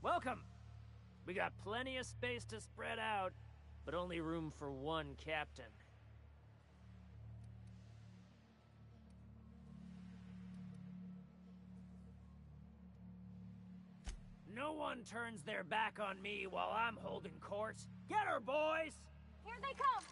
Welcome. We got plenty of space to spread out, but only room for one captain. No one turns their back on me while I'm holding court. Get her, boys!
Here they come!